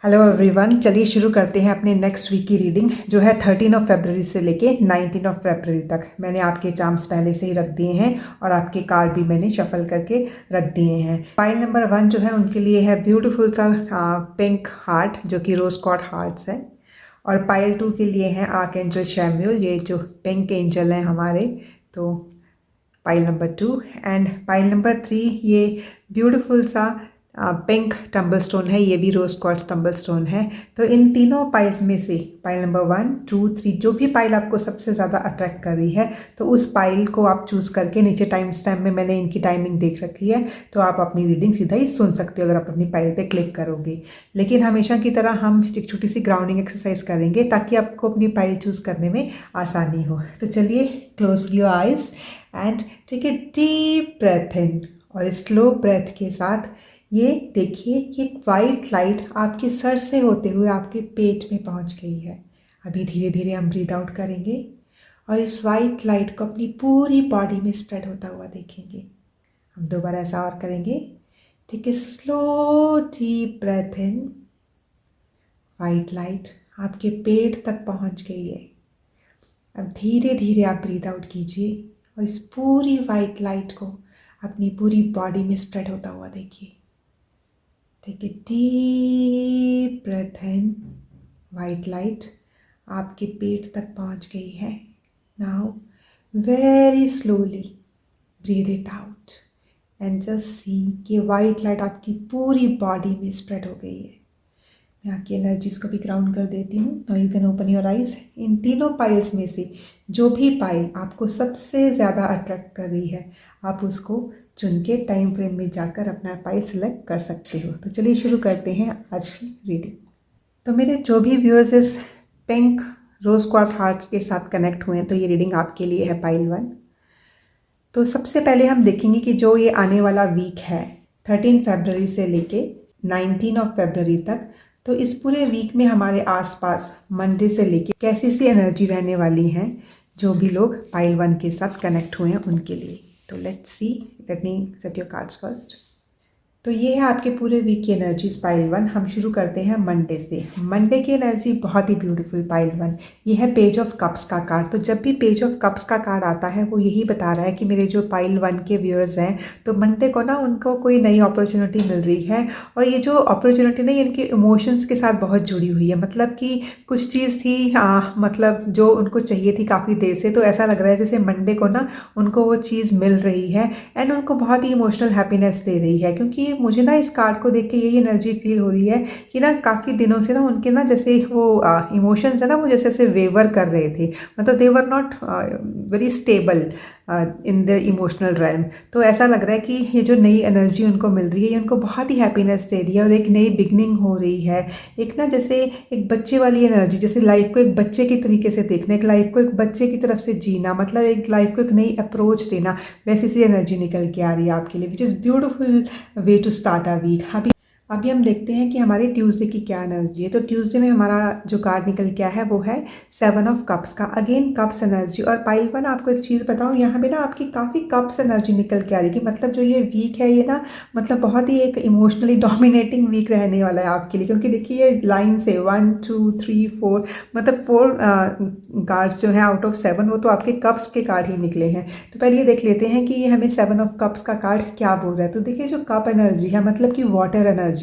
Hello everyone, चलिए शुरू करते हैं अपने नेक्स्ट वीक की रीडिंग जो है 13 फरवरी से लेके 19 फरवरी तक। मैंने आपके चार्म्स पहले से ही रख दिए हैं और आपके कार्ड भी मैंने शफल करके रख दिए हैं। पाइल नंबर 1 जो है उनके लिए है ब्यूटीफुल सा पिंक हार्ट जो कि रोज कॉर्ड हार्ट्स है। और पाइल 2 के लिए है आर्क एंजल शैम्यूल, ये जो पिंक एंजल हैं हमारे। तो pile number 2 and pile number 3 ये ब्यूटीफुल सा पिंक टम्बल स्टोन है, ये भी रोज क्वार्ट्ज टम्बल स्टोन है। तो इन तीनों पाइल्स में से पाइल नंबर 1, 2, 3 जो भी पाइल आपको सबसे ज़्यादा अट्रैक्ट कर रही है तो उस पाइल को आप चूज़ करके नीचे टाइम स्टैम्प में मैंने इनकी टाइमिंग देख रखी है, तो आप अपनी रीडिंग सीधा ही सुन सकते हो अगर आप अपनी पाइल पे क्लिक करोगे। लेकिन हमेशा की तरह हम एक छोटी सी ग्राउंडिंग एक्सरसाइज करेंगे ताकि आपको अपनी पाइल चूज़ करने में आसानी हो। तो चलिए, close your eyes and take a deep breath in और स्लो ब्रेथ के साथ ये देखिए कि एक वाइट लाइट आपके सर से होते हुए आपके पेट में पहुंच गई है। अभी धीरे धीरे हम ब्रीथ आउट करेंगे और इस वाइट लाइट को अपनी पूरी बॉडी में स्प्रेड होता हुआ देखेंगे। हम दोबारा ऐसा और करेंगे। Take a slow deep breath in. White light आपके पेट तक पहुंच गई है। अब धीरे धीरे आप ब्रीथ आउट कीजिए और इस पूरी वाइट लाइट को अपनी पूरी बॉडी में स्प्रेड होता हुआ देखिए। Take a deep breath in. White light आपके पेट तक पहुंच गई है। Now very slowly breathe it out and just see कि white light आपकी पूरी बॉडी में स्प्रेड हो गई है। मैं आपकी एनर्जीज को भी ग्राउंड कर देती हूँ। Now you can open your eyes. इन तीनों पाइल्स में से जो भी पाइल आपको सबसे ज़्यादा अट्रैक्ट कर रही है आप उसको चुन के टाइम फ्रेम में जाकर अपना पाइल सेलेक्ट कर सकते हो। तो चलिए शुरू करते हैं आज की रीडिंग। तो मेरे जो भी व्यूअर्स इस पिंक रोज क्वार्ट्ज हार्ट्स के साथ कनेक्ट हुए हैं तो ये रीडिंग आपके लिए है पाइल 1। तो सबसे पहले हम देखेंगे कि जो ये आने वाला वीक है 13 फरवरी से लेके 19 फरवरी तक, तो इस पूरे वीक में हमारे आसपास मंडे से लेके कैसी सी एनर्जी रहने वाली हैं जो भी लोग पाइल 1 के साथ कनेक्ट हुए हैं उनके लिए। तो let's see, let me set your cards first. तो ये है आपके पूरे वीक की एनर्जीज पाइल 1। हम शुरू करते हैं मंडे से। मंडे की एनर्जी बहुत ही ब्यूटीफुल पाइल 1। ये है पेज ऑफ कप्स का कार्ड। तो जब भी पेज ऑफ कप्स का कार्ड आता है वो यही बता रहा है कि मेरे जो पाइल 1 के व्यूअर्स हैं तो मंडे को ना उनको कोई नई अपॉर्चुनिटी मिल रही है और ये जो अपॉर्चुनिटी ना इनके इमोशंस के साथ बहुत जुड़ी हुई है। मतलब कि कुछ चीज़ थी मतलब जो उनको चाहिए थी काफ़ी देर से, तो ऐसा लग रहा है जैसे मंडे को ना उनको वो चीज़ मिल रही है एंड उनको बहुत ही इमोशनल हैप्पीनेस दे रही है। क्योंकि मुझे ना इस कार्ड को देख के यही एनर्जी फील हो रही है कि ना काफ़ी दिनों से ना उनके ना जैसे वो इमोशंस है ना वो जैसे वेवर कर रहे थे। मतलब they were not very stable in the emotional realm. तो ऐसा लग रहा है कि ये जो नई एनर्जी उनको मिल रही है ये उनको बहुत ही हैप्पीनेस दे रही है और एक नई बिगनिंग हो रही है। एक ना जैसे एक बच्चे वाली एनर्जी, जैसे लाइफ को एक बच्चे की तरीके से देखना, एक लाइफ को एक बच्चे की तरफ से जीना, मतलब एक लाइफ को एक नई अप्रोच देना, वैसी सी एनर्जी निकल के आ रही है आपके लिए, which is beautiful way to start a week. अभी हम देखते हैं कि हमारे ट्यूसडे की क्या एनर्जी है। तो ट्यूसडे में हमारा जो कार्ड निकल के आया है वो है 7 ऑफ कप्स का। Again cups energy. और पाइल 1 आपको एक चीज़ बताऊँ, यहाँ पे ना आपकी काफ़ी कप्स एनर्जी निकल के आ रही है। मतलब जो ये वीक है ये ना मतलब बहुत ही एक इमोशनली डोमिनेटिंग वीक रहने वाला है आपके लिए। क्योंकि देखिए ये लाइन से 1 2 3 4 मतलब 4 कार्ड्स जो हैं आउट ऑफ 7 वो तो आपके कप्स के कार्ड ही निकले हैं। तो पहले ये देख लेते हैं कि ये हमें 7 ऑफ कप्स का कार्ड क्या बोल रहा है। तो देखिए जो कप एनर्जी है मतलब कि वाटर एनर्जी,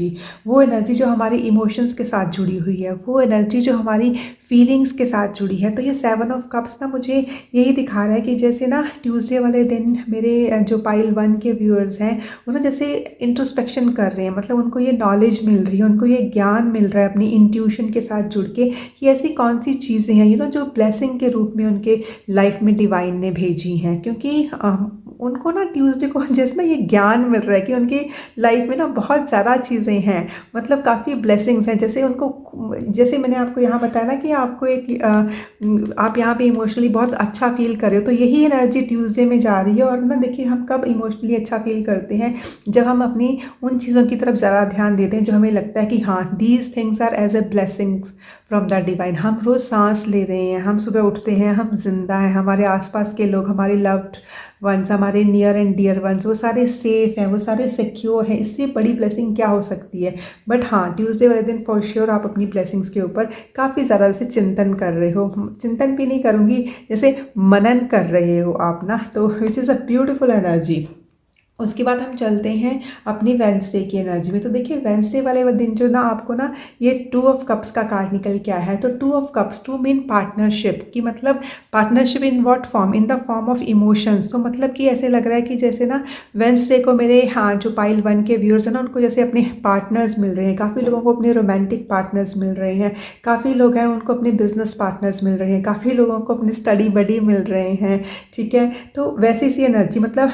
वो एनर्जी जो हमारी इमोशंस के साथ जुड़ी हुई है, वो एनर्जी जो हमारी फीलिंग्स के साथ जुड़ी है। तो ये 7 ऑफ कप्स ना मुझे यही दिखा रहा है कि जैसे ना ट्यूसडे वाले दिन मेरे जो पाइल 1 के व्यूअर्स हैं वो ना जैसे इंट्रोस्पेक्शन कर रहे हैं। मतलब उनको ये नॉलेज मिल रही है, उनको ये ज्ञान मिल रहा है अपनी इंट्यूशन के साथ जुड़ के कि ऐसी कौन सी चीज़ें हैं जो ब्लेसिंग के रूप में उनके लाइफ में डिवाइन ने भेजी हैं। क्योंकि उनको ना ट्यूसडे को जैसे ना ये ज्ञान मिल रहा है कि उनकी लाइफ में ना बहुत ज़्यादा चीज़ें हैं, मतलब काफ़ी ब्लेसिंग्स हैं। जैसे उनको, जैसे मैंने आपको यहाँ बताया ना कि आपको एक आप यहाँ पे इमोशनली बहुत अच्छा फील कर रहे हो, तो यही एनर्जी ट्यूसडे में जा रही है। और ना देखिए हम कब इमोशनली अच्छा फील करते हैं, जब हम अपनी उन चीज़ों की तरफ ज़्यादा ध्यान देते हैं जो हमें लगता है कि हाँ these things are as a blessings from the divine. हम रोज़ सांस ले रहे हैं, हम सुबह उठते हैं, हम जिंदा हैं, हमारे आसपास के लोग, हमारे लव्ड वंस, हमारे नियर एंड डियर वंस, वो सारे सेफ हैं, वो सारे सिक्योर हैं। इससे बड़ी ब्लेसिंग क्या हो सकती है। बट हाँ, ट्यूसडे वाले दिन फॉर श्योर आप अपनी ब्लेसिंग्स के ऊपर काफ़ी ज़्यादा से चिंतन कर रहे हो, चिंतन भी नहीं करूँगी, जैसे मनन कर रहे हो आप ना, तो which is a beautiful energy. उसके बाद हम चलते हैं अपनी वेंसडे की एनर्जी में। तो देखिए वेंसडे वाले दिन जो ना आपको ना ये 2 ऑफ कप्स का कार्ड निकल के आया है। तो 2 ऑफ कप्स, 2 मीन पार्टनरशिप की, मतलब partnership in what form, in the form of emotions. तो मतलब कि ऐसे लग रहा है कि जैसे ना वेंसडे को मेरे, हाँ, जो पाइल 1 के व्यूअर्स हैं ना, उनको जैसे अपने पार्टनर्स मिल रहे हैं। काफ़ी लोगों को अपने रोमांटिक पार्टनर्स मिल रहे हैं, काफ़ी लोग हैं उनको अपने बिजनेस पार्टनर्स मिल रहे हैं, काफ़ी लोगों को अपने स्टडी बडी मिल रहे हैं, ठीक है। तो वैसी सी एनर्जी, मतलब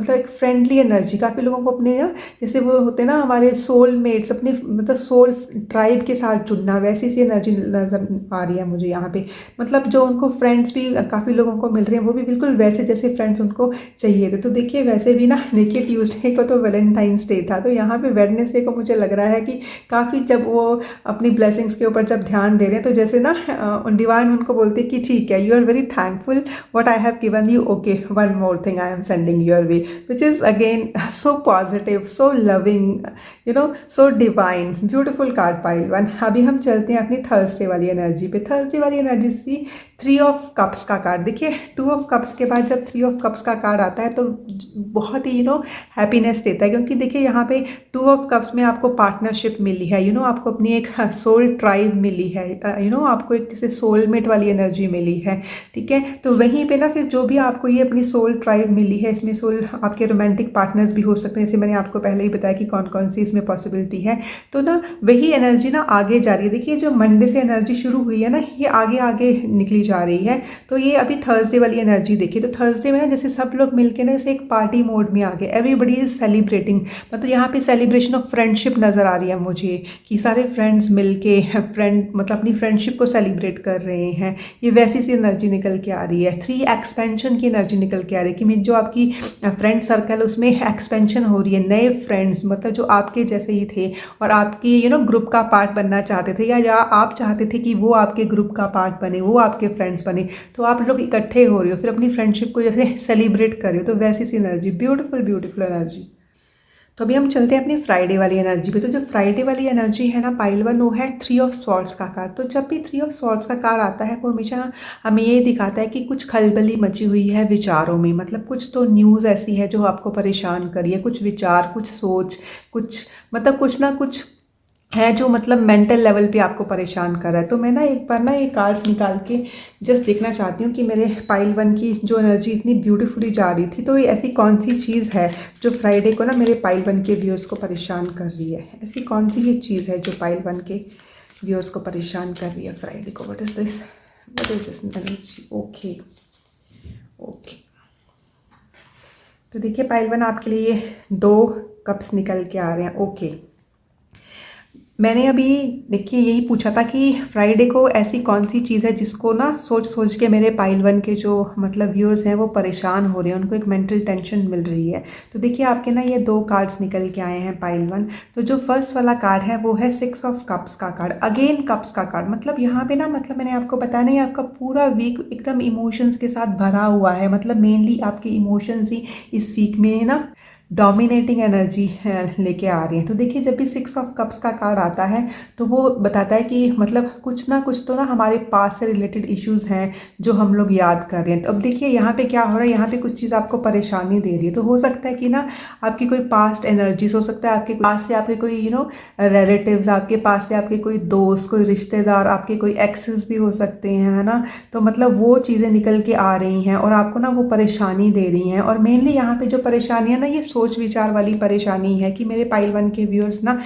एक फ्रेंडली एनर्जी। काफ़ी लोगों को अपने ना, जैसे वो होते हैं ना हमारे सोलमेट्स, अपने मतलब सोल ट्राइब के साथ जुड़ना, वैसी सी एनर्जी नजर आ रही है मुझे यहाँ पे। मतलब जो उनको फ्रेंड्स भी काफ़ी लोगों को मिल रहे हैं, वो भी बिल्कुल वैसे जैसे फ्रेंड्स उनको चाहिए थे। तो देखिए वैसे भी ना, देखिए ट्यूसडे को तो वैलेंटाइंस डे था, तो यहाँ पे वेडनेसडे को मुझे लग रहा है कि काफ़ी, जब वो अपनी ब्लेसिंग्स के ऊपर जब ध्यान दे रहे हैं, तो जैसे ना डिवाइन उनको बोलते हैं कि ठीक है, you are very thankful what I have given you, okay one more thing I am sending your way, which is again so positive, so loving, so divine, beautiful card pile 1। अभी हम चलते हैं अपनी थर्सडे वाली energy पे। Thursday वाली energy C 3 of cups का card. देखिए 2 ऑफ कप्स के बाद जब 3 ऑफ कप्स का कार्ड आता है तो बहुत ही हैप्पीनेस देता है, क्योंकि देखिए यहाँ पे 2 ऑफ कप्स में आपको पार्टनरशिप मिली है, आपको अपनी एक सोल ट्राइब मिली है, आपको एक जैसे सोलमेट वाली एनर्जी मिली है, ठीक है। तो वहीं पे ना फिर जो भी आपको ये अपनी सोल ट्राइब मिली है, इसमें सोल आपके रोमांटिक पार्टनर्स भी हो सकते हैं, जैसे मैंने आपको पहले ही बताया कि कौन कौन सी इसमें पॉसिबिलिटी है। तो ना वही एनर्जी ना आगे जा रही है। देखिए जो मंडे से एनर्जी शुरू हुई है ना, ये आगे आगे निकली जा रही है। तो ये अभी थर्सडे वाली एनर्जी देखिए, तो थर्सडे में ना जैसे सब लोग मिलकर ना जैसे एक पार्टी मोड में आ गए, एवरीबडी इज सेलिब्रेटिंग। मतलब यहाँ पे सेलिब्रेशन ऑफ फ्रेंडशिप नज़र आ रही है मुझे, कि सारे फ्रेंड्स मिलके मतलब अपनी फ्रेंडशिप को सेलिब्रेट कर रहे हैं। ये वैसी सी एनर्जी निकल के आ रही है। 3 एक्सपेंशन की एनर्जी निकल के आ रही है, कि जो आपकी फ्रेंड सर्कल उसमें एक्सपेंशन हो रही है, नए फ्रेंड्स, मतलब जो आपके जैसे ही थे और आपकी ग्रुप का पार्ट बनना चाहते थे, या आप चाहते थे कि वो आपके ग्रुप का पार्ट बने, वो आपके फ्रेंड्स बने, तो आप लोग इकट्ठे हो रहे हो, फिर अपनी फ्रेंडशिप को जैसे सेलिब्रेट कर रहे हो। तो वैसी सी एनर्जी, ब्यूटीफुल ब्यूटीफुल एनर्जी। तो अभी हम चलते हैं अपनी फ्राइडे वाली एनर्जी पे। तो जो फ्राइडे वाली एनर्जी है ना पाइल 1, वो है 3 ऑफ स्वॉर्ड्स का कार्ड। तो जब भी 3 ऑफ स्वॉर्ड्स का कार्ड आता है, वो हमेशा हमें ये दिखाता है कि कुछ खलबली मची हुई है विचारों में। मतलब कुछ तो न्यूज़ ऐसी है जो आपको परेशान कर रही है, कुछ विचार, कुछ सोच, कुछ मतलब कुछ ना कुछ है जो मतलब मेंटल लेवल पे आपको परेशान कर रहा है। तो मैं ना एक बार ना ये कार्ड्स निकाल के जस्ट देखना चाहती हूँ कि मेरे पाइल 1 की जो एनर्जी इतनी ब्यूटीफुली जा रही थी, तो ये ऐसी कौन सी चीज़ है जो फ्राइडे को ना मेरे पाइल 1 के व्यूअर्स को परेशान कर रही है। ऐसी कौन सी ये चीज़ है जो पाइल 1 के व्यूअर्स को परेशान कर रही है फ्राइडे को। What is this energy. Okay okay, तो देखिए पाइल 1 आपके लिए 2 कप्स निकल के आ रहे हैं। ओके, मैंने अभी देखिए यही पूछा था कि फ्राइडे को ऐसी कौन सी चीज़ है जिसको ना सोच सोच के मेरे पाइल 1 के जो मतलब व्यूअर्स हैं वो परेशान हो रहे हैं, उनको एक मेंटल टेंशन मिल रही है। तो देखिए आपके ना ये 2 कार्ड्स निकल के आए हैं पाइल 1। तो जो फर्स्ट वाला कार्ड है वो है 6 ऑफ कप्स का कार्ड, अगेन कप्स का कार्ड। मतलब यहाँ पे ना, मतलब मैंने आपको बताया नहीं, आपका पूरा वीक एकदम इमोशंस के साथ भरा हुआ है। मतलब मेनली आपके इमोशंस ही इस वीक में ना डोमिनेटिंग एनर्जी लेके आ रही है। तो देखिए जब भी 6 ऑफ कप्स का कार्ड आता है तो वो बताता है कि मतलब कुछ ना कुछ तो ना हमारे पास से रिलेटेड इश्यूज हैं जो हम लोग याद कर रहे हैं। तो अब देखिए यहाँ पे क्या हो रहा है, यहाँ पे कुछ चीज़ आपको परेशानी दे रही है। तो हो सकता है कि ना आपकी कोई पास्ट एनर्जीज हो सकता है, आपके पास से आपके कोई रिलेटिव्स, आपके पास से आपके कोई दोस्त, कोई रिश्तेदार, आपके कोई एक्सेस भी हो सकते हैं, है ना। तो मतलब वो चीज़ें निकल के आ रही हैं और आपको ना वो परेशानी दे रही हैं। और मेनली यहाँ पे जो परेशानी है ना, ये सोच विचार वाली परेशानी है कि मेरे पाइल 1 के व्यूअर्स ना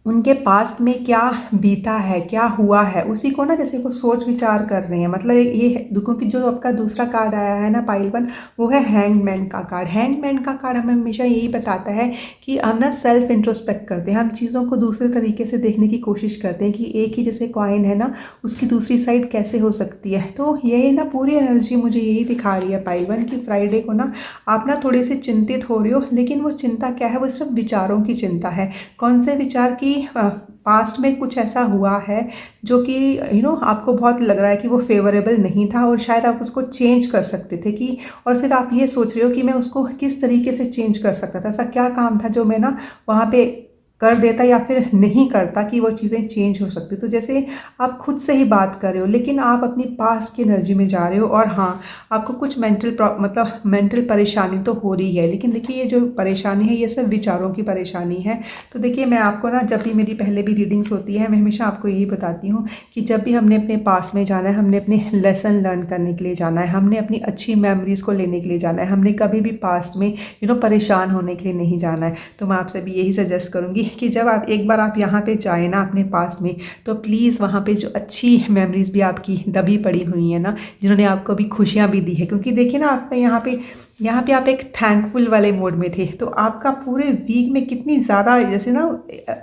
उनके पास्ट में क्या बीता है, क्या हुआ है, उसी को ना जैसे वो सोच विचार कर रहे हैं। मतलब ये दुखों की जो आपका दूसरा कार्ड आया है ना पाइल 1, वो है हैंगमैन का कार्ड। हैंगमैन का कार्ड हमें हमेशा यही बताता है कि हम ना सेल्फ इंट्रोस्पेक्ट करते हैं, हम चीज़ों को दूसरे तरीके से देखने की कोशिश करते हैं कि एक ही जैसे कॉइन है ना, उसकी दूसरी साइड कैसे हो सकती है। तो ये ना पूरी एनर्जी मुझे यही दिखा रही है पाइल 1 की फ्राइडे को ना आप ना थोड़े से चिंतित हो रहे हो, लेकिन वो चिंता क्या है, वो सिर्फ विचारों की चिंता है। कौन से विचार की पास्ट में कुछ ऐसा हुआ है जो कि आपको बहुत लग रहा है कि वो फेवरेबल नहीं था और शायद आप उसको चेंज कर सकते थे कि, और फिर आप ये सोच रहे हो कि मैं उसको किस तरीके से चेंज कर सकता था, ऐसा क्या काम था जो मैं ना वहाँ पे कर देता या फिर नहीं करता कि वो चीज़ें चेंज हो सकती। तो जैसे आप खुद से ही बात कर रहे हो लेकिन आप अपनी पास्ट की एनर्जी में जा रहे हो, और हाँ, आपको कुछ मेंटल परेशानी तो हो रही है, लेकिन देखिए ये जो परेशानी है ये सब विचारों की परेशानी है। तो देखिए मैं आपको ना, जब भी मेरी पहले भी रीडिंग्स होती है, मैं हमेशा आपको यही बताती हूँ कि जब भी हमने अपने पास्ट में जाना है, हमने अपने लेसन लर्न करने के लिए जाना है, हमने अपनी अच्छी मेमोरीज़ को लेने के लिए जाना है, हमने कभी भी पास्ट में परेशान होने के लिए नहीं जाना है। तो मैं आपसे भी यही सजेस्ट करूँगी कि जब आप एक बार आप यहाँ पे जाए ना अपने पास में, तो प्लीज़ वहाँ पे जो अच्छी मेमोरीज भी आपकी दबी पड़ी हुई है ना, जिन्होंने आपको भी खुशियाँ भी दी है, क्योंकि देखिए ना आपने यहाँ पे आप एक थैंकफुल वाले मोड में थे, तो आपका पूरे वीक में कितनी ज़्यादा जैसे ना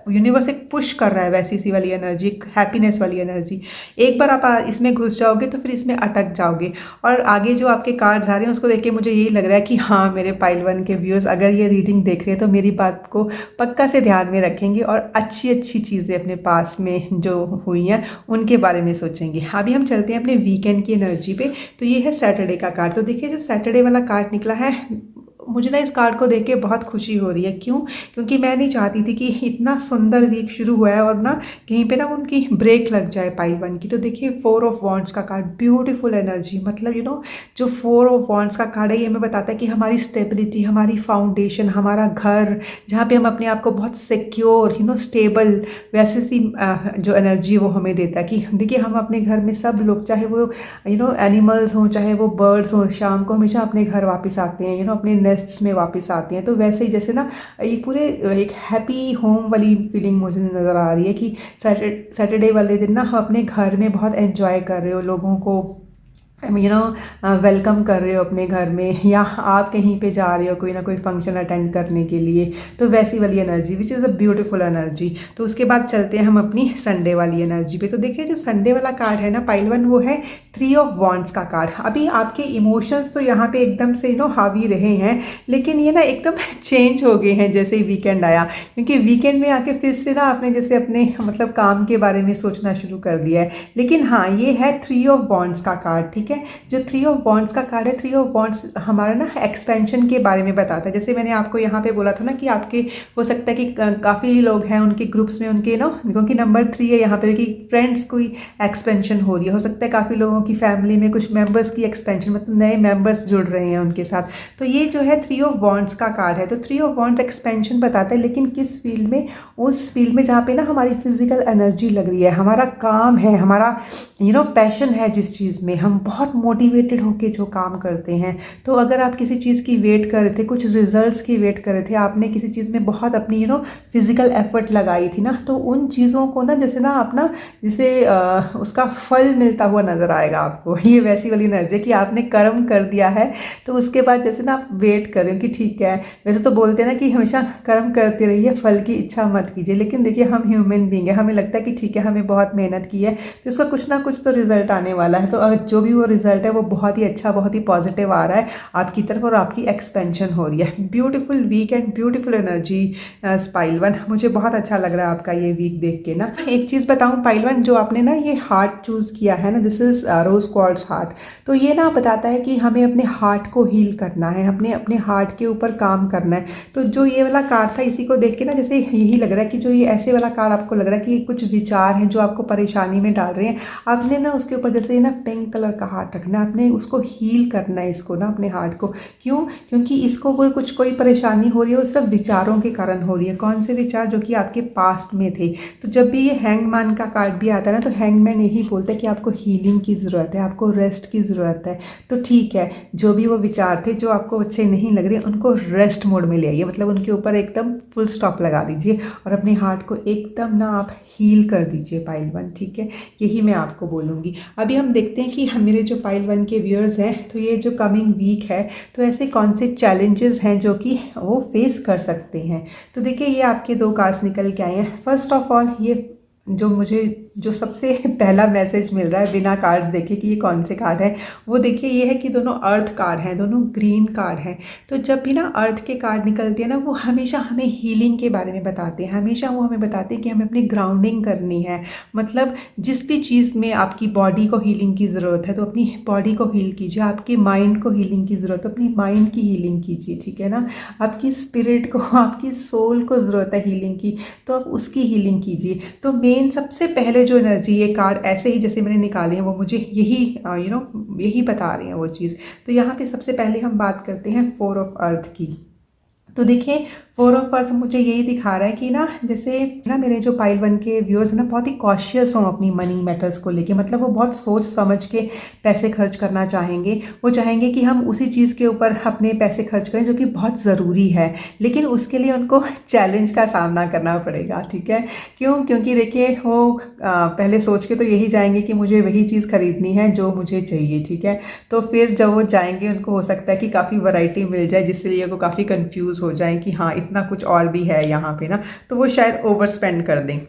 यूनिवर्स एक पुश कर रहा है वैसी सी वाली एनर्जी, हैप्पीनेस वाली एनर्जी। एक बार आप इसमें घुस जाओगे तो फिर इसमें अटक जाओगे। और आगे जो आपके कार्ड्स आ रहे हैं उसको देख के मुझे यही लग रहा है कि हाँ, मेरे पाइल वन के व्यूअर्स अगर ये रीडिंग देख रहे हैं तो मेरी बात को पक्का से ध्यान में रखेंगे और अच्छी अच्छी चीज़ें अपने पास में जो हुई हैं उनके बारे में सोचेंगे। अभी हम चलते हैं अपने वीकेंड की एनर्जी पे। तो ये है सैटरडे का कार्ड। तो देखिए जो सैटरडे वाला कार्ड निकला है, मुझे ना इस कार्ड को देख के बहुत खुशी हो रही है। क्यों? क्योंकि मैं नहीं चाहती थी कि इतना सुंदर वीक शुरू हुआ है और ना कहीं पे ना उनकी ब्रेक लग जाए पाइल वन की। तो देखिए 4 ऑफ वॉन्ड्स का कार्ड, ब्यूटीफुल एनर्जी। मतलब जो 4 ऑफ वॉन्ड्स का कार्ड है ये हमें बताता है कि हमारी स्टेबिलिटी, हमारी फाउंडेशन, हमारा घर, जहाँ पे हम अपने आप को बहुत सिक्योर स्टेबल, वैसे सी जो एनर्जी वो हमें देता है कि देखिए हम अपने घर में सब लोग, चाहे वो एनिमल्स हों, चाहे वो बर्ड्स हों, शाम को हमेशा अपने घर वापस आते हैं, अपने नेस्ट्स में वापस आते हैं। तो वैसे ही जैसे ना ये पूरे एक हैप्पी होम वाली फीलिंग मुझे नज़र आ रही है कि सैटरडे वाले दिन ना हम अपने घर में बहुत एंजॉय कर रहे हो, लोगों को वेलकम कर रहे हो अपने घर में, या आप कहीं पे जा रहे हो कोई ना कोई फंक्शन अटेंड करने के लिए। तो वैसी वाली energy which is a beautiful energy. तो उसके बाद चलते हैं हम अपनी संडे वाली एनर्जी पे। तो देखिए जो संडे वाला कार्ड है ना पाइल वन, वो है 3 ऑफ वॉन्ड्स का कार्ड। अभी आपके इमोशंस तो यहाँ पे एकदम से हावी रहे हैं, लेकिन ये ना एकदम चेंज हो गए हैं जैसे ही वीकेंड आया, क्योंकि वीकेंड में आके फिर से ना आपने जैसे अपने मतलब काम के बारे में सोचना शुरू कर दिया है। लेकिन हाँ, ये है 3 ऑफ वॉन्ड्स का कार्ड, ठीक है। जो 3 ऑफ वॉन्ड्स का कार्ड है, 3 ऑफ वॉन्ड्स हमारा ना एक्सपेंशन के बारे में बताता है। जैसे मैंने आपको यहाँ पे बोला था ना कि आपके हो सकता है कि काफ़ी लोग हैं उनके ग्रुप्स में, उनके क्योंकि नंबर 3 है यहाँ पे कि फ्रेंड्स कोई एक्सपेंशन हो रही है। हो सकता है काफ़ी लोगों की फैमिली में कुछ मेंबर्स की एक्सपेंशन, मतलब नए मेंबर्स जुड़ रहे हैं उनके साथ। तो ये जो है 3 ऑफ वॉन्ड्स का कार्ड है। तो 3 ऑफ वॉन्ड्स एक्सपेंशन बताता है, लेकिन किस फील्ड में? उस फील्ड में जहाँ पे ना हमारी फिजिकल एनर्जी लग रही है, हमारा काम है, हमारा पैशन है, जिस चीज़ में हम बहुत मोटिवेटेड होके जो काम करते हैं। तो अगर आप किसी चीज़ की वेट कर रहे थे, कुछ रिजल्ट्स की वेट कर रहे थे, आपने किसी चीज़ में बहुत अपनी फिजिकल एफर्ट लगाई थी ना, तो उन चीज़ों को ना जैसे ना आप ना जिसे उसका फल मिलता हुआ नज़र आएगा आपको। ये वैसी वाली एनर्जी है कि आपने कर्म कर दिया है, तो उसके बाद जैसे ना आप वेट कर रहे हो कि ठीक है। वैसे तो बोलते हैं ना कि हमेशा कर्म करते रहिए, फल की इच्छा मत कीजिए, लेकिन देखिए हम ह्यूमन बीइंग है, हमें लगता है कि ठीक है हमें बहुत मेहनत की है तो उसका कुछ ना कुछ तो रिजल्ट आने वाला है। तो जो भी वो रिजल्ट है वो बहुत ही अच्छा, बहुत ही पॉजिटिव आ रहा है आपकी तरफ, और आपकी एक्सपेंशन हो रही है। Beautiful week and beautiful energy pile one. मुझे बहुत अच्छा लग रहा है आपका ये वीक देख के ना। एक चीज़ बताऊं पाइल वन, जो आपने ना ये हार्ट चूज़ किया है ना, this is rose quartz heart. तो ये ना बताता है कि हमें अपने हार्ट को हील करना है, अपने हार्ट के ऊपर काम करना है। तो जो ये वाला कार्ड था, इसी को देख के ना जैसे यही लग रहा है कि जो ये ऐसे वाला कार्ड आपको लग रहा है कि कुछ विचार हैं जो आपको परेशानी में डाल रहे हैं, आपने ना उसके ऊपर जैसे ना पिंक कलर का हार्ट रखना है, आपने उसको हील करना है, इसको ना अपने हार्ट को। क्यों? क्योंकि इसको कोई परेशानी हो रही है, वो सिर्फ विचारों के कारण हो रही है। कौन से विचार? जो कि आपके पास्ट में थे। तो जब भी ये हैंगमैन का कार्ड भी आता है ना, तो हैंगमैन यही बोलता है कि आपको हीलिंग की ज़रूरत है, आपको रेस्ट की ज़रूरत है। तो ठीक है, जो भी वो विचार थे जो आपको अच्छे नहीं लग रहे, उनको रेस्ट मोड में ले आइए, मतलब उनके ऊपर एकदम फुल स्टॉप लगा दीजिए और अपने हार्ट को एकदम ना आप हील कर दीजिए पाइल वन, ठीक है। यही मैं आपको बोलूँगी। अभी हम देखते हैं कि मेरे जो पाइल वन के व्यूअर्स हैं, तो ये जो कमिंग वीक है, तो ऐसे कौन से चैलेंजेस हैं जो कि वो फेस कर सकते हैं। तो देखिए ये आपके 2 कार्ड्स निकल के आए हैं। फर्स्ट ऑफ ऑल ये जो मुझे जो सबसे पहला मैसेज मिल रहा है बिना कार्ड्स देखे कि ये कौन से कार्ड है, वो देखिए ये है कि दोनों अर्थ कार्ड हैं, दोनों ग्रीन कार्ड हैं। तो जब भी ना अर्थ के कार्ड निकलते हैं ना, वो हमेशा हमें हीलिंग के बारे में बताते हैं, हमेशा वो हमें बताते हैं कि हमें अपनी ग्राउंडिंग करनी है। मतलब जिस भी चीज़ में आपकी बॉडी को हीलिंग की ज़रूरत है तो अपनी बॉडी को हील कीजिए, आपके माइंड को हीलिंग की ज़रूरत है अपनी माइंड की हीलिंग कीजिए, ठीक है ना। आपकी स्पिरिट को, आपकी सोल को ज़रूरत है हीलिंग की, तो आप उसकी हीलिंग कीजिए। तो मेन सबसे पहले जो एनर्जी, ये कार्ड ऐसे ही जैसे मैंने निकाले हैं वो मुझे यही यही बता रहे हैं वो चीज़। तो यहाँ पे सबसे पहले हम बात करते हैं 4 ऑफ अर्थ की। तो देखिए 4 ऑफ अर्थ मुझे यही दिखा रहा है कि ना, जैसे ना मेरे जो पाइल 1 के व्यूअर्स हैं ना, बहुत ही कॉशियस हों अपनी मनी मैटर्स को लेके। मतलब वो बहुत सोच समझ के पैसे खर्च करना चाहेंगे। वो चाहेंगे कि हम उसी चीज़ के ऊपर अपने पैसे खर्च करें जो कि बहुत ज़रूरी है, लेकिन उसके लिए उनको चैलेंज का सामना करना पड़ेगा, ठीक है। क्यों? क्योंकि देखिए वो पहले सोच के तो यही जाएंगे कि मुझे वही चीज़ खरीदनी है जो मुझे चाहिए, ठीक है। तो फिर जब वो जाएंगे उनको हो सकता है कि काफ़ी वैरायटी मिल जाए, जिससे लिए वो काफ़ी कंफ्यूज हो जाएं कि हाँ इतना कुछ और भी है यहाँ पे ना, तो वो शायद ओवर स्पेंड कर दें,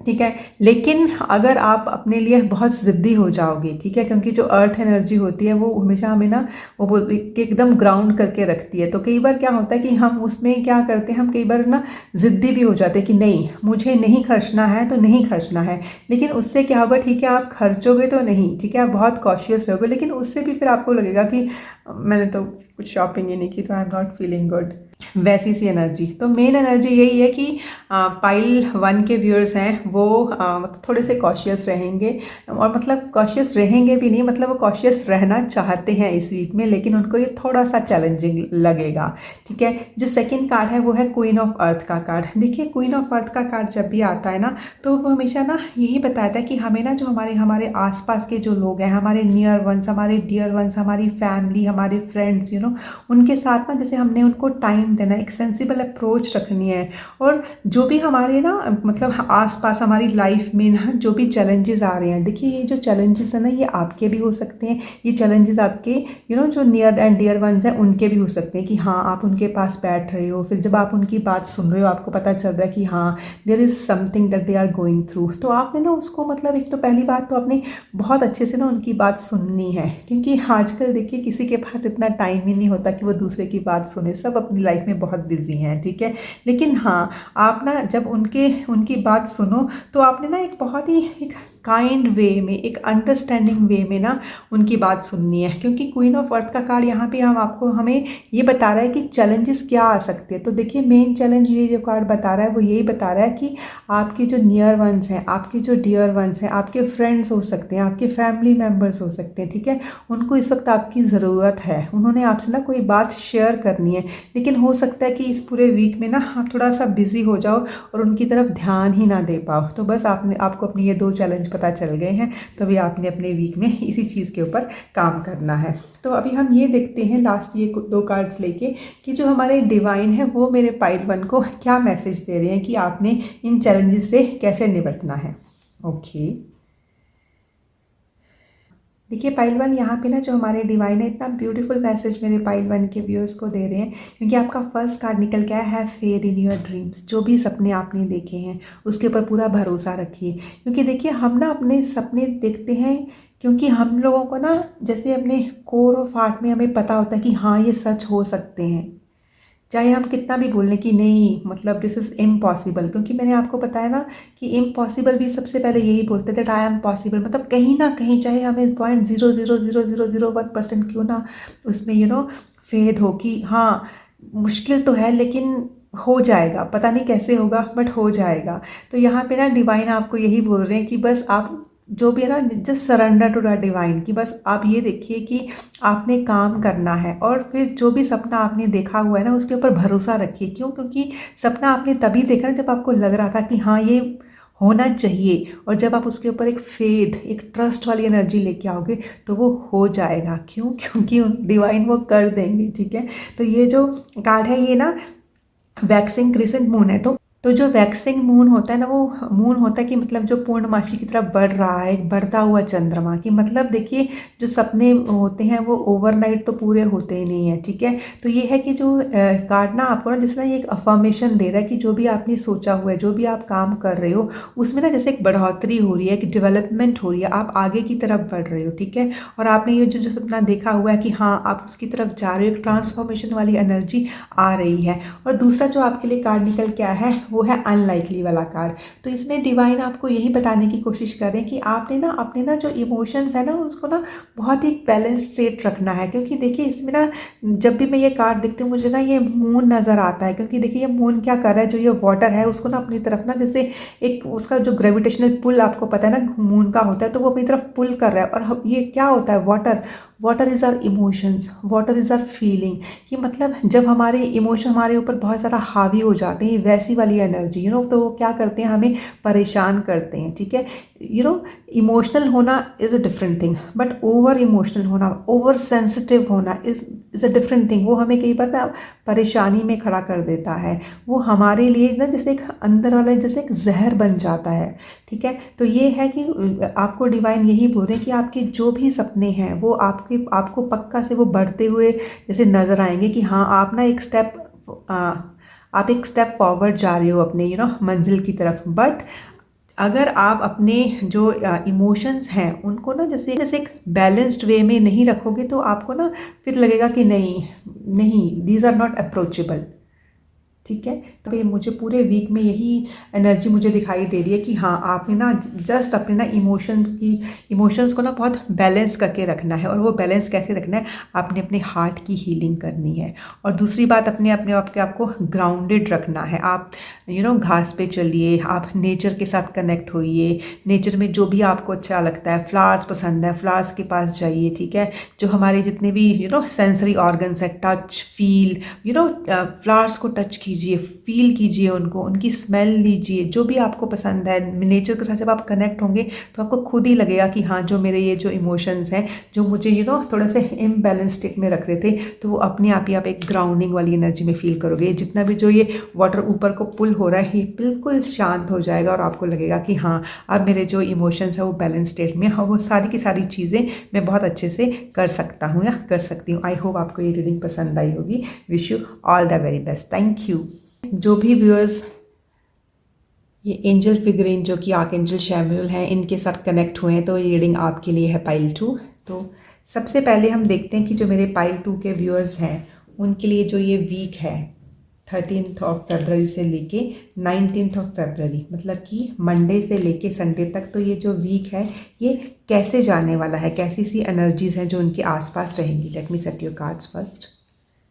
ठीक है। लेकिन अगर आप अपने लिए बहुत ज़िद्दी हो जाओगे, ठीक है, क्योंकि जो अर्थ एनर्जी होती है वो हमेशा हमें ना, वो बोलती है कि एकदम ग्राउंड करके रखती है। तो कई बार क्या होता है कि हम उसमें क्या करते हैं, हम कई बार ना ज़िद्दी भी हो जाते हैं कि नहीं मुझे नहीं खर्चना है तो नहीं खर्चना है। लेकिन उससे क्या होगा, ठीक है आप खर्चोगे तो नहीं, ठीक है, आप बहुत कॉशियस रहोगे, लेकिन उससे भी फिर आपको लगेगा कि मैंने तो कुछ शॉपिंग ही नहीं की तो I am not feeling good, वैसी सी एनर्जी। तो मेन एनर्जी यही है कि पाइल 1 के व्यूअर्स हैं वो मतलब थोड़े से कॉशियस रहेंगे, और मतलब कॉशियस रहेंगे भी नहीं, मतलब वो कॉशियस रहना चाहते हैं इस वीक में, लेकिन उनको ये थोड़ा सा चैलेंजिंग लगेगा, ठीक है। जो सेकंड कार्ड है वो है क्वीन ऑफ अर्थ का कार्ड। देखिए क्वीन ऑफ अर्थ का कार्ड जब भी आता है ना, तो वो हमेशा ना यही बताता है कि हमें ना जो हमारे आसपास के जो लोग हैं, हमारे नियर वंस, हमारे डियर वंस, हमारी फैमिली, हमारे फ्रेंड्स, उनके साथ ना जैसे हमने उनको टाइम देना, एक सेंसिबल अप्रोच रखनी है। और जो भी हमारे ना मतलब आसपास हमारी लाइफ में ना जो भी चैलेंजेस आ रहे हैं, देखिए ये जो चैलेंजेस है ना, ये आपके भी हो सकते हैं, ये चैलेंजेस आपके जो नियर एंड डियर वंस हैं उनके भी हो सकते हैं। कि हाँ आप उनके पास बैठ रहे हो, फिर जब आप उनकी बात सुन रहे हो आपको पता चल रहा है कि हाँ there is something that they are going through, तो आपने ना उसको मतलब एक तो पहली बात तो आपने बहुत अच्छे से ना उनकी बात सुननी है। क्योंकि आजकल देखिए किसी के पास इतना टाइम ही नहीं होता कि वो दूसरे की बात सुने, सब अपनी लाइफ में बहुत बिजी हैं, ठीक है। लेकिन हाँ आप ना जब उनकी बात सुनो तो आपने ना एक बहुत ही एक काइंड वे में, एक अंडरस्टैंडिंग वे में ना उनकी बात सुननी है। क्योंकि क्वीन ऑफ अर्थ का कार्ड यहाँ पे हमें ये बता रहा है कि चैलेंजेस क्या आ सकते हैं। तो देखिए मेन चैलेंज ये जो कार्ड बता रहा है वो यही बता रहा है कि आपके जो नियर वंस हैं, आपके जो डियर वंस हैं, आपके फ्रेंड्स हो सकते हैं, आपके फैमिली मेम्बर्स हो सकते हैं, ठीक है, उनको इस वक्त आपकी ज़रूरत है। उन्होंने आपसे ना कोई बात शेयर करनी है, लेकिन हो सकता है कि इस पूरे वीक में ना आप थोड़ा सा बिजी हो जाओ और उनकी तरफ ध्यान ही ना दे पाओ। तो बस आपको अपनी ये 2 चैलेंज पता चल गए हैं, तो अभी आपने अपने वीक में इसी चीज़ के ऊपर काम करना है। तो अभी हम ये देखते हैं लास्ट ये 2 कार्ड्स लेके कि जो हमारे डिवाइन है वो मेरे पाइल 1 को क्या मैसेज दे रहे हैं कि आपने इन चैलेंजेस से कैसे निपटना है। ओके देखिए पाइल 1 यहाँ पे ना जो हमारे डिवाइन है इतना ब्यूटीफुल मैसेज मेरे पाइल 1 के व्यूअर्स को दे रहे हैं। क्योंकि आपका फर्स्ट कार्ड निकल के आया है फेथ इन योर ड्रीम्स। जो भी सपने आपने देखे हैं उसके ऊपर पूरा भरोसा रखिए। क्योंकि देखिए हम ना अपने सपने देखते हैं क्योंकि हम लोगों को ना जैसे अपने कोर ऑफ हार्ट में हमें पता होता है कि हाँ ये सच हो सकते हैं, चाहे हम कितना भी बोल लें कि नहीं मतलब दिस इज़ इम्पॉसिबल। क्योंकि मैंने आपको बताया ना कि इम्पॉसिबल भी सबसे पहले यही बोलते थे, आई एम पॉसिबल। मतलब कहीं ना कहीं चाहे हमें 0.0000001% क्यों ना उसमें फेद हो कि हाँ मुश्किल तो है लेकिन हो जाएगा, पता नहीं कैसे होगा बट हो जाएगा। तो यहाँ पे ना डिवाइन आपको यही बोल रहे हैं कि बस आप जो भी है ना just surrender to the divine, कि बस आप ये देखिए कि आपने काम करना है और फिर जो भी सपना आपने देखा हुआ है ना उसके ऊपर भरोसा रखिए। क्यों? क्योंकि सपना आपने तभी देखा ना जब आपको लग रहा था कि हाँ ये होना चाहिए, और जब आप उसके ऊपर एक फेथ, एक ट्रस्ट वाली एनर्जी लेके आओगे तो वो हो जाएगा। क्यों? क्योंकि डिवाइन वो कर देंगे, ठीक है। तो ये जो कार्ड है ये ना वैक्सिंग क्रिसेंट मून है, तो तो जो वैक्सिंग मून होता है ना, वो मून होता है कि मतलब जो पूर्णमासी की तरफ बढ़ रहा है, एक बढ़ता हुआ चंद्रमा की मतलब देखिए, जो सपने होते हैं वो ओवरनाइट तो पूरे होते ही नहीं है, ठीक है। तो ये है कि जो कार्ड ना आपको ना जिस तरह ये एक अफर्मेशन दे रहा है कि जो भी आपने सोचा हुआ है, जो भी आप काम कर रहे हो, उसमें ना जैसे एक बढ़ोतरी हो रही है, एक डेवलपमेंट हो रही है, आप आगे की तरफ बढ़ रहे हो, ठीक है। और आपने ये जो जो सपना देखा हुआ है कि हाँ आप उसकी तरफ जा रहे हो, एक ट्रांसफॉर्मेशन वाली एनर्जी आ रही है। और दूसरा जो आपके लिए कार्ड निकल के आया है वो है अनलाइकली वाला कार्ड। तो इसमें डिवाइन आपको यही बताने की कोशिश कर रहे हैं कि आपने ना अपने ना जो इमोशंस है ना उसको ना बहुत ही बैलेंस स्टेट रखना है। क्योंकि देखिए इसमें ना जब भी मैं ये कार्ड देखती हूँ मुझे ना ये मून नज़र आता है। क्योंकि देखिए ये मून क्या कर रहा है, जो ये वाटर है उसको ना अपनी तरफ ना जैसे एक उसका जो ग्रेविटेशनल पुल आपको पता है ना मून का होता है, तो वो अपनी तरफ पुल कर रहा है। और ये क्या होता है, water, water is our emotions, water is our feeling. कि मतलब जब हमारे इमोशन हमारे ऊपर बहुत ज़्यादा हावी हो जाते हैं, वैसी वाली एनर्जी तो वो क्या करते हैं, हमें परेशान करते हैं, ठीक है। इमोशनल होना is a different thing, but over emotional होना, ओवर सेंसिटिव होना इज़ अ डिफरेंट थिंग। वो हमें कई बार ना परेशानी में खड़ा कर देता है। वो हमारे लिए ना जैसे एक अंदर वाला जैसे एक जहर बन जाता है, ठीक है। तो ये है कि आपको डिवाइन यही बोल रहे हैं कि आपके जो भी सपने हैं वो आपको पक्का से वो बढ़ते हुए जैसे नज़र आएंगे कि हाँ आप ना एक स्टेप आप एक स्टेप फॉरवर्ड जा रहे हो अपने मंजिल की तरफ। बट अगर आप अपने जो इमोशंस हैं उनको ना जैसे जैसे एक बैलेंस्ड वे में नहीं रखोगे तो आपको ना फिर लगेगा कि नहीं नहीं, दीज आर नॉट अप्रोचेबल, ठीक है। तो ये मुझे पूरे वीक में यही एनर्जी मुझे दिखाई दे रही है कि हाँ आपने ना जस्ट अपने ना इमोशंस को ना बहुत बैलेंस करके रखना है। और वो बैलेंस कैसे रखना है, आपने अपने हार्ट की हीलिंग करनी है। और दूसरी बात, अपने अपने आप के आपको ग्राउंडेड रखना है। आप घास पे चलिए, आप नेचर के साथ कनेक्ट होइए, नेचर में जो भी आपको अच्छा लगता है, फ्लावर्स पसंद है फ्लावर्स के पास जाइए, ठीक है। जो हमारे जितने भी सेंसरी ऑर्गन्स है, टच, फील, फ्लावर्स को टच कीजिए, फील कीजिए उनको, उनकी स्मेल लीजिए, जो भी आपको पसंद है। नेचर के साथ जब आप कनेक्ट होंगे तो आपको खुद ही लगेगा कि हाँ जो मेरे ये जो इमोशंस हैं जो मुझे थोड़ा से इम्बैलेंस स्टेट में रख रहे थे, तो वो अपने आप ही आप एक ग्राउंडिंग वाली एनर्जी में फील करोगे। जितना भी जो ये वाटर ऊपर को पुल हो रहा है ये बिल्कुल शांत हो जाएगा और आपको लगेगा कि हाँ अब मेरे जो इमोशंस है वो बैलेंस स्टेट में, और वो सारी की सारी चीज़ें मैं बहुत अच्छे से कर सकता हूँ या कर सकती हूँ। आई होप आपको ये रीडिंग पसंद आई होगी। Wish you all the very best. Thank you. जो भी व्यूअर्स ये एंजल फिगरीन जो कि आर्कएंजल शैमुएल हैं इनके साथ कनेक्ट हुए हैं, तो ये रीडिंग आपके लिए है पाइल 2। तो सबसे पहले हम देखते हैं कि जो मेरे पाइल 2 के व्यूअर्स हैं उनके लिए जो ये वीक है 13 फरवरी से लेके 19 फरवरी, मतलब कि मंडे से लेके संडे तक, तो ये जो वीक है ये कैसे जाने वाला है, कैसी सी एनर्जीज हैं जो उनके आसपास रहेंगी। Let me set your cards first.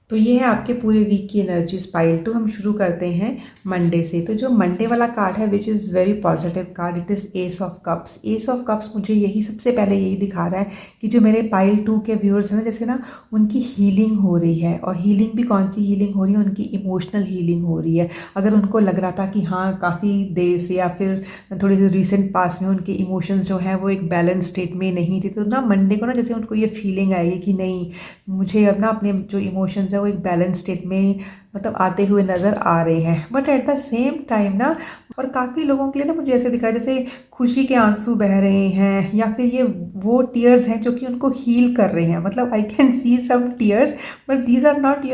तो ये है आपके पूरे वीक की एनर्जीज पाइल 2। हम शुरू करते हैं मंडे से। तो जो मंडे वाला कार्ड है which is very positive card, it is S of cups. S of cups मुझे यही सबसे पहले यही दिखा रहा है कि जो मेरे पाइल 2 के व्यूअर्स हैं ना, जैसे ना उनकी हीलिंग हो रही है। और हीलिंग भी कौन सी हीलिंग हो रही है, उनकी इमोशनल हीलिंग हो रही है। अगर उनको लग रहा था कि हाँ काफ़ी देर से या फिर थोड़ी देर रिसेंट पास में उनके इमोशंस जो हैं वो एक बैलेंस स्टेट में नहीं थे, तो ना मंडे को ना जैसे उनको ये फीलिंग आएगी कि नहीं मुझे अब ना अपने जो इमोशंस है वो एक बैलेंस स्टेट में मतलब आते हुए नज़र आ रहे हैं। But at the same time ना, और काफ़ी लोगों के लिए ना मुझे ऐसे दिख रहा है जैसे खुशी के आंसू बह रहे हैं, या फिर ये वो टीयर्स हैं जो कि उनको हील कर रहे हैं। मतलब I can see some tears but these are not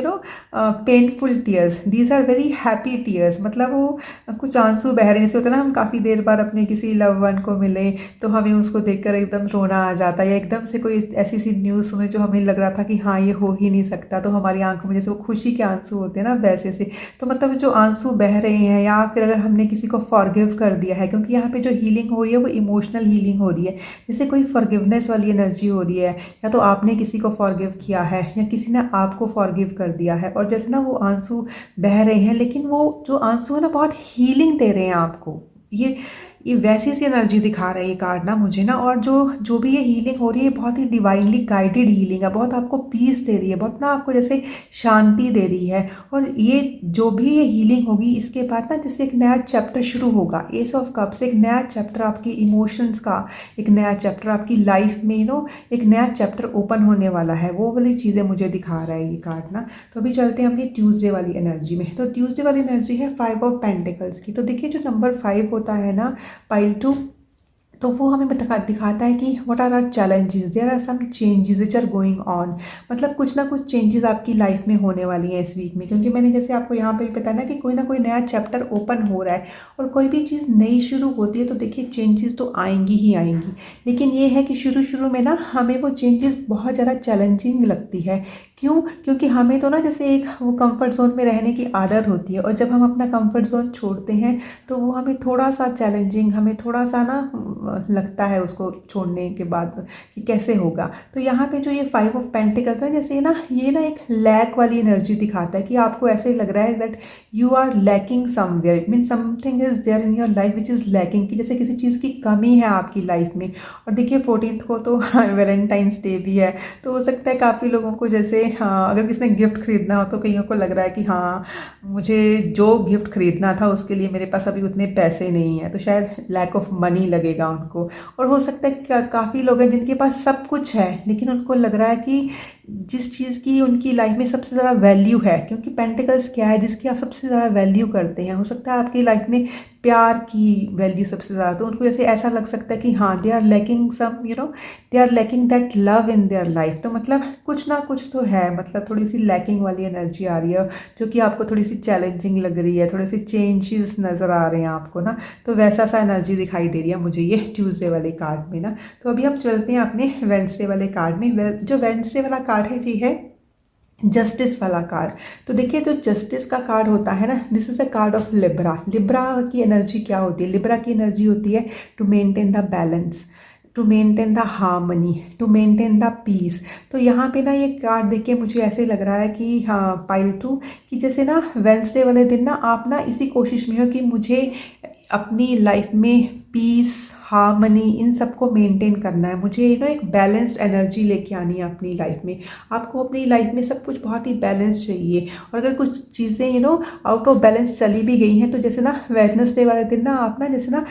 painful tears, these are very happy tears. मतलब वो कुछ आंसू बह रहे हैं, जैसे होता है ना हम काफ़ी देर बाद अपने किसी लव वन को मिले तो हमें उसको देखकर एकदम रोना आ जाता है, या एकदम से कोई ऐसी सी न्यूज़ सुने जो हमें लग रहा था कि हाँ ये हो ही नहीं सकता, तो हमारी आंखों में जैसे वो खुशी के आंसू होते हैं ना वैसे से। तो मतलब जो आंसू बह रहे हैं, या फिर अगर हमने किसी को फॉरगिव कर दिया है, क्योंकि यहाँ पे जो हीलिंग हो रही है वो इमोशनल हीलिंग हो रही है, जैसे कोई फॉरगिवनेस वाली एनर्जी हो रही है, या तो आपने किसी को फॉरगिव किया है या किसी ने आपको फॉरगिव कर दिया है। और जैसे ना वो आंसू बह रहे हैं, लेकिन वो जो आंसू है ना बहुत हीलिंग दे रहे हैं आपको। ये ये वैसी सी एनर्जी दिखा रहा है ये कार्ड ना मुझे ना। और जो जो भी ये हीलिंग हो रही है बहुत ही डिवाइनली गाइडेड हीलिंग है, बहुत आपको पीस दे रही है, बहुत ना आपको जैसे शांति दे रही है। और ये जो भी ये हीलिंग होगी इसके बाद ना जैसे एक नया चैप्टर शुरू होगा, एस ऑफ कप्स, एक नया चैप्टर आपके इमोशंस का, एक नया चैप्टर आपकी लाइफ में एक नया चैप्टर ओपन होने वाला है, वो वाली चीज़ें मुझे दिखा रहा है ये कार्ड ना। तो अभी चलते हैं अपनी ट्यूसडे वाली एनर्जी में। तो ट्यूसडे वाली एनर्जी है 5 ऑफ पेंटिकल्स की। तो देखिए जो नंबर 5 होता है ना, पाइल 2, तो वो हमें दिखाता है कि what are our challenges, there are some changes which are going on. मतलब कुछ ना कुछ चेंजेस आपकी लाइफ में होने वाली हैं इस वीक में, क्योंकि मैंने जैसे आपको यहाँ पे भी बताया ना कि कोई ना कोई नया चैप्टर ओपन हो रहा है। और कोई भी चीज़ नई शुरू होती है तो देखिए चेंजेस तो आएंगी ही आएंगी, लेकिन ये है कि शुरू शुरू में ना हमें वो चेंजेस बहुत ज़्यादा चैलेंजिंग लगती है। क्यों? क्योंकि हमें तो ना जैसे एक वो कंफर्ट जोन में रहने की आदत होती है, और जब हम अपना कंफर्ट जोन छोड़ते हैं तो वो हमें थोड़ा सा चैलेंजिंग, हमें थोड़ा सा ना लगता है उसको छोड़ने के बाद कि कैसे होगा। तो यहाँ पे जो ये 5 ऑफ पेंटिकल्स है, जैसे ना ये ना एक लैक वाली एनर्जी दिखाता है कि आपको ऐसे लग रहा है that you are lacking somewhere, it mean something is there in your life which is lacking, कि जैसे किसी चीज़ की कमी है आपकी लाइफ में। और देखिए 14 को तो वैलेंटाइंस डे भी है, तो हो सकता है काफ़ी लोगों को जैसे अगर किसी ने गिफ्ट खरीदना हो तो कईयों को लग रहा है कि हाँ मुझे जो गिफ्ट खरीदना था उसके लिए मेरे पास अभी उतने पैसे नहीं हैं, तो शायद लैक ऑफ मनी लगेगा उनको। और हो सकता है काफ़ी लोग हैं जिनके पास सब कुछ है लेकिन उनको लग रहा है कि जिस चीज़ की उनकी लाइफ में सबसे ज़्यादा वैल्यू है, क्योंकि पेंटिकल्स क्या है, जिसकी आप सबसे ज़्यादा वैल्यू करते हैं, हो सकता है आपकी लाइफ में प्यार की वैल्यू सबसे ज़्यादा, तो उनको जैसे ऐसा लग सकता है कि हाँ they are lacking some, they are lacking that love in their life. तो मतलब कुछ ना कुछ तो है, मतलब थोड़ी सी लैकिंग वाली एनर्जी आ रही है जो कि आपको थोड़ी सी चैलेंजिंग लग रही है, थोड़े से चेंजेस नज़र आ रहे हैं आपको ना। तो वैसा सा एनर्जी दिखाई दे रही है मुझे ये ट्यूसडे वाले कार्ड में ना। तो अभी हम चलते हैं अपने वेडनेसडे वाले कार्ड में। जो वेडनेसडे वाला कार्ड है जी है जस्टिस वाला कार्ड। तो देखिए जो जस्टिस का कार्ड होता है ना, this is a card of Libra. Libra की एनर्जी क्या होती है? लिब्रा की एनर्जी होती है to maintain the balance, to maintain the harmony, to maintain the peace. तो यहाँ पे ना ये कार्ड देख के मुझे ऐसे लग रहा है कि हाँ पाइल 2, कि जैसे ना वेडनेसडे वाले दिन ना आप ना इसी कोशिश में हो कि मुझे अपनी लाइफ में पीस, हार्मनी, इन सबको मेंटेन करना है, मुझे एक बैलेंस्ड एनर्जी लेके आनी है अपनी लाइफ में। आपको अपनी लाइफ में सब कुछ बहुत ही बैलेंस चाहिए, और अगर कुछ चीज़ें आउट ऑफ बैलेंस चली भी गई हैं तो जैसे ना वेडनेसडे वाले दिन ना आप ना जैसे ना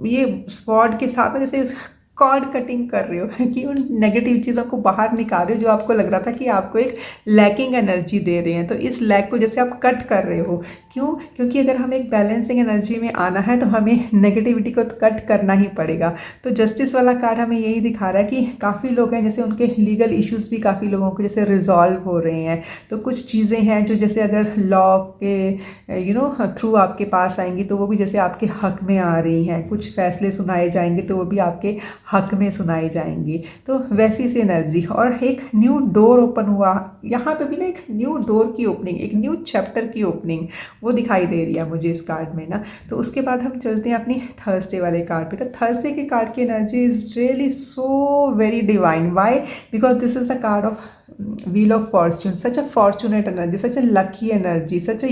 ये स्वॉर्ड के साथ ना जैसे कॉर्ड कटिंग कर रहे हो कि उन नेगेटिव चीज़ों को बाहर निकाल रहे हो जो आपको लग रहा था कि आपको एक लैकिंग एनर्जी दे रहे हैं, तो इस लैक को जैसे आप कट कर रहे हो। क्यों? क्योंकि अगर हमें एक बैलेंसिंग एनर्जी में आना है तो हमें नेगेटिविटी को कट करना ही पड़ेगा। तो जस्टिस वाला कार्ड हमें यही दिखा रहा है कि काफ़ी लोग हैं जैसे उनके लीगल इश्यूज भी काफ़ी लोगों को जैसे रिजॉल्व हो रहे हैं। तो कुछ चीज़ें हैं जो जैसे अगर लॉ के थ्रू आपके पास आएंगी तो वो भी जैसे आपके हक में आ रही हैं। कुछ फैसले सुनाए जाएंगे तो वो भी आपके हक में सुनाई जाएंगी। तो वैसी सी एनर्जी। और एक न्यू डोर ओपन हुआ यहाँ पे भी ना, एक न्यू डोर की ओपनिंग, एक न्यू चैप्टर की ओपनिंग वो दिखाई दे रही है मुझे इस कार्ड में ना। तो उसके बाद हम चलते हैं अपनी थर्सडे वाले कार्ड पे। तो थर्सडे के कार्ड की energy is really so very divine. Why? Because this is a card of wheel of fortune, such a fortunate energy, such a lucky energy, such a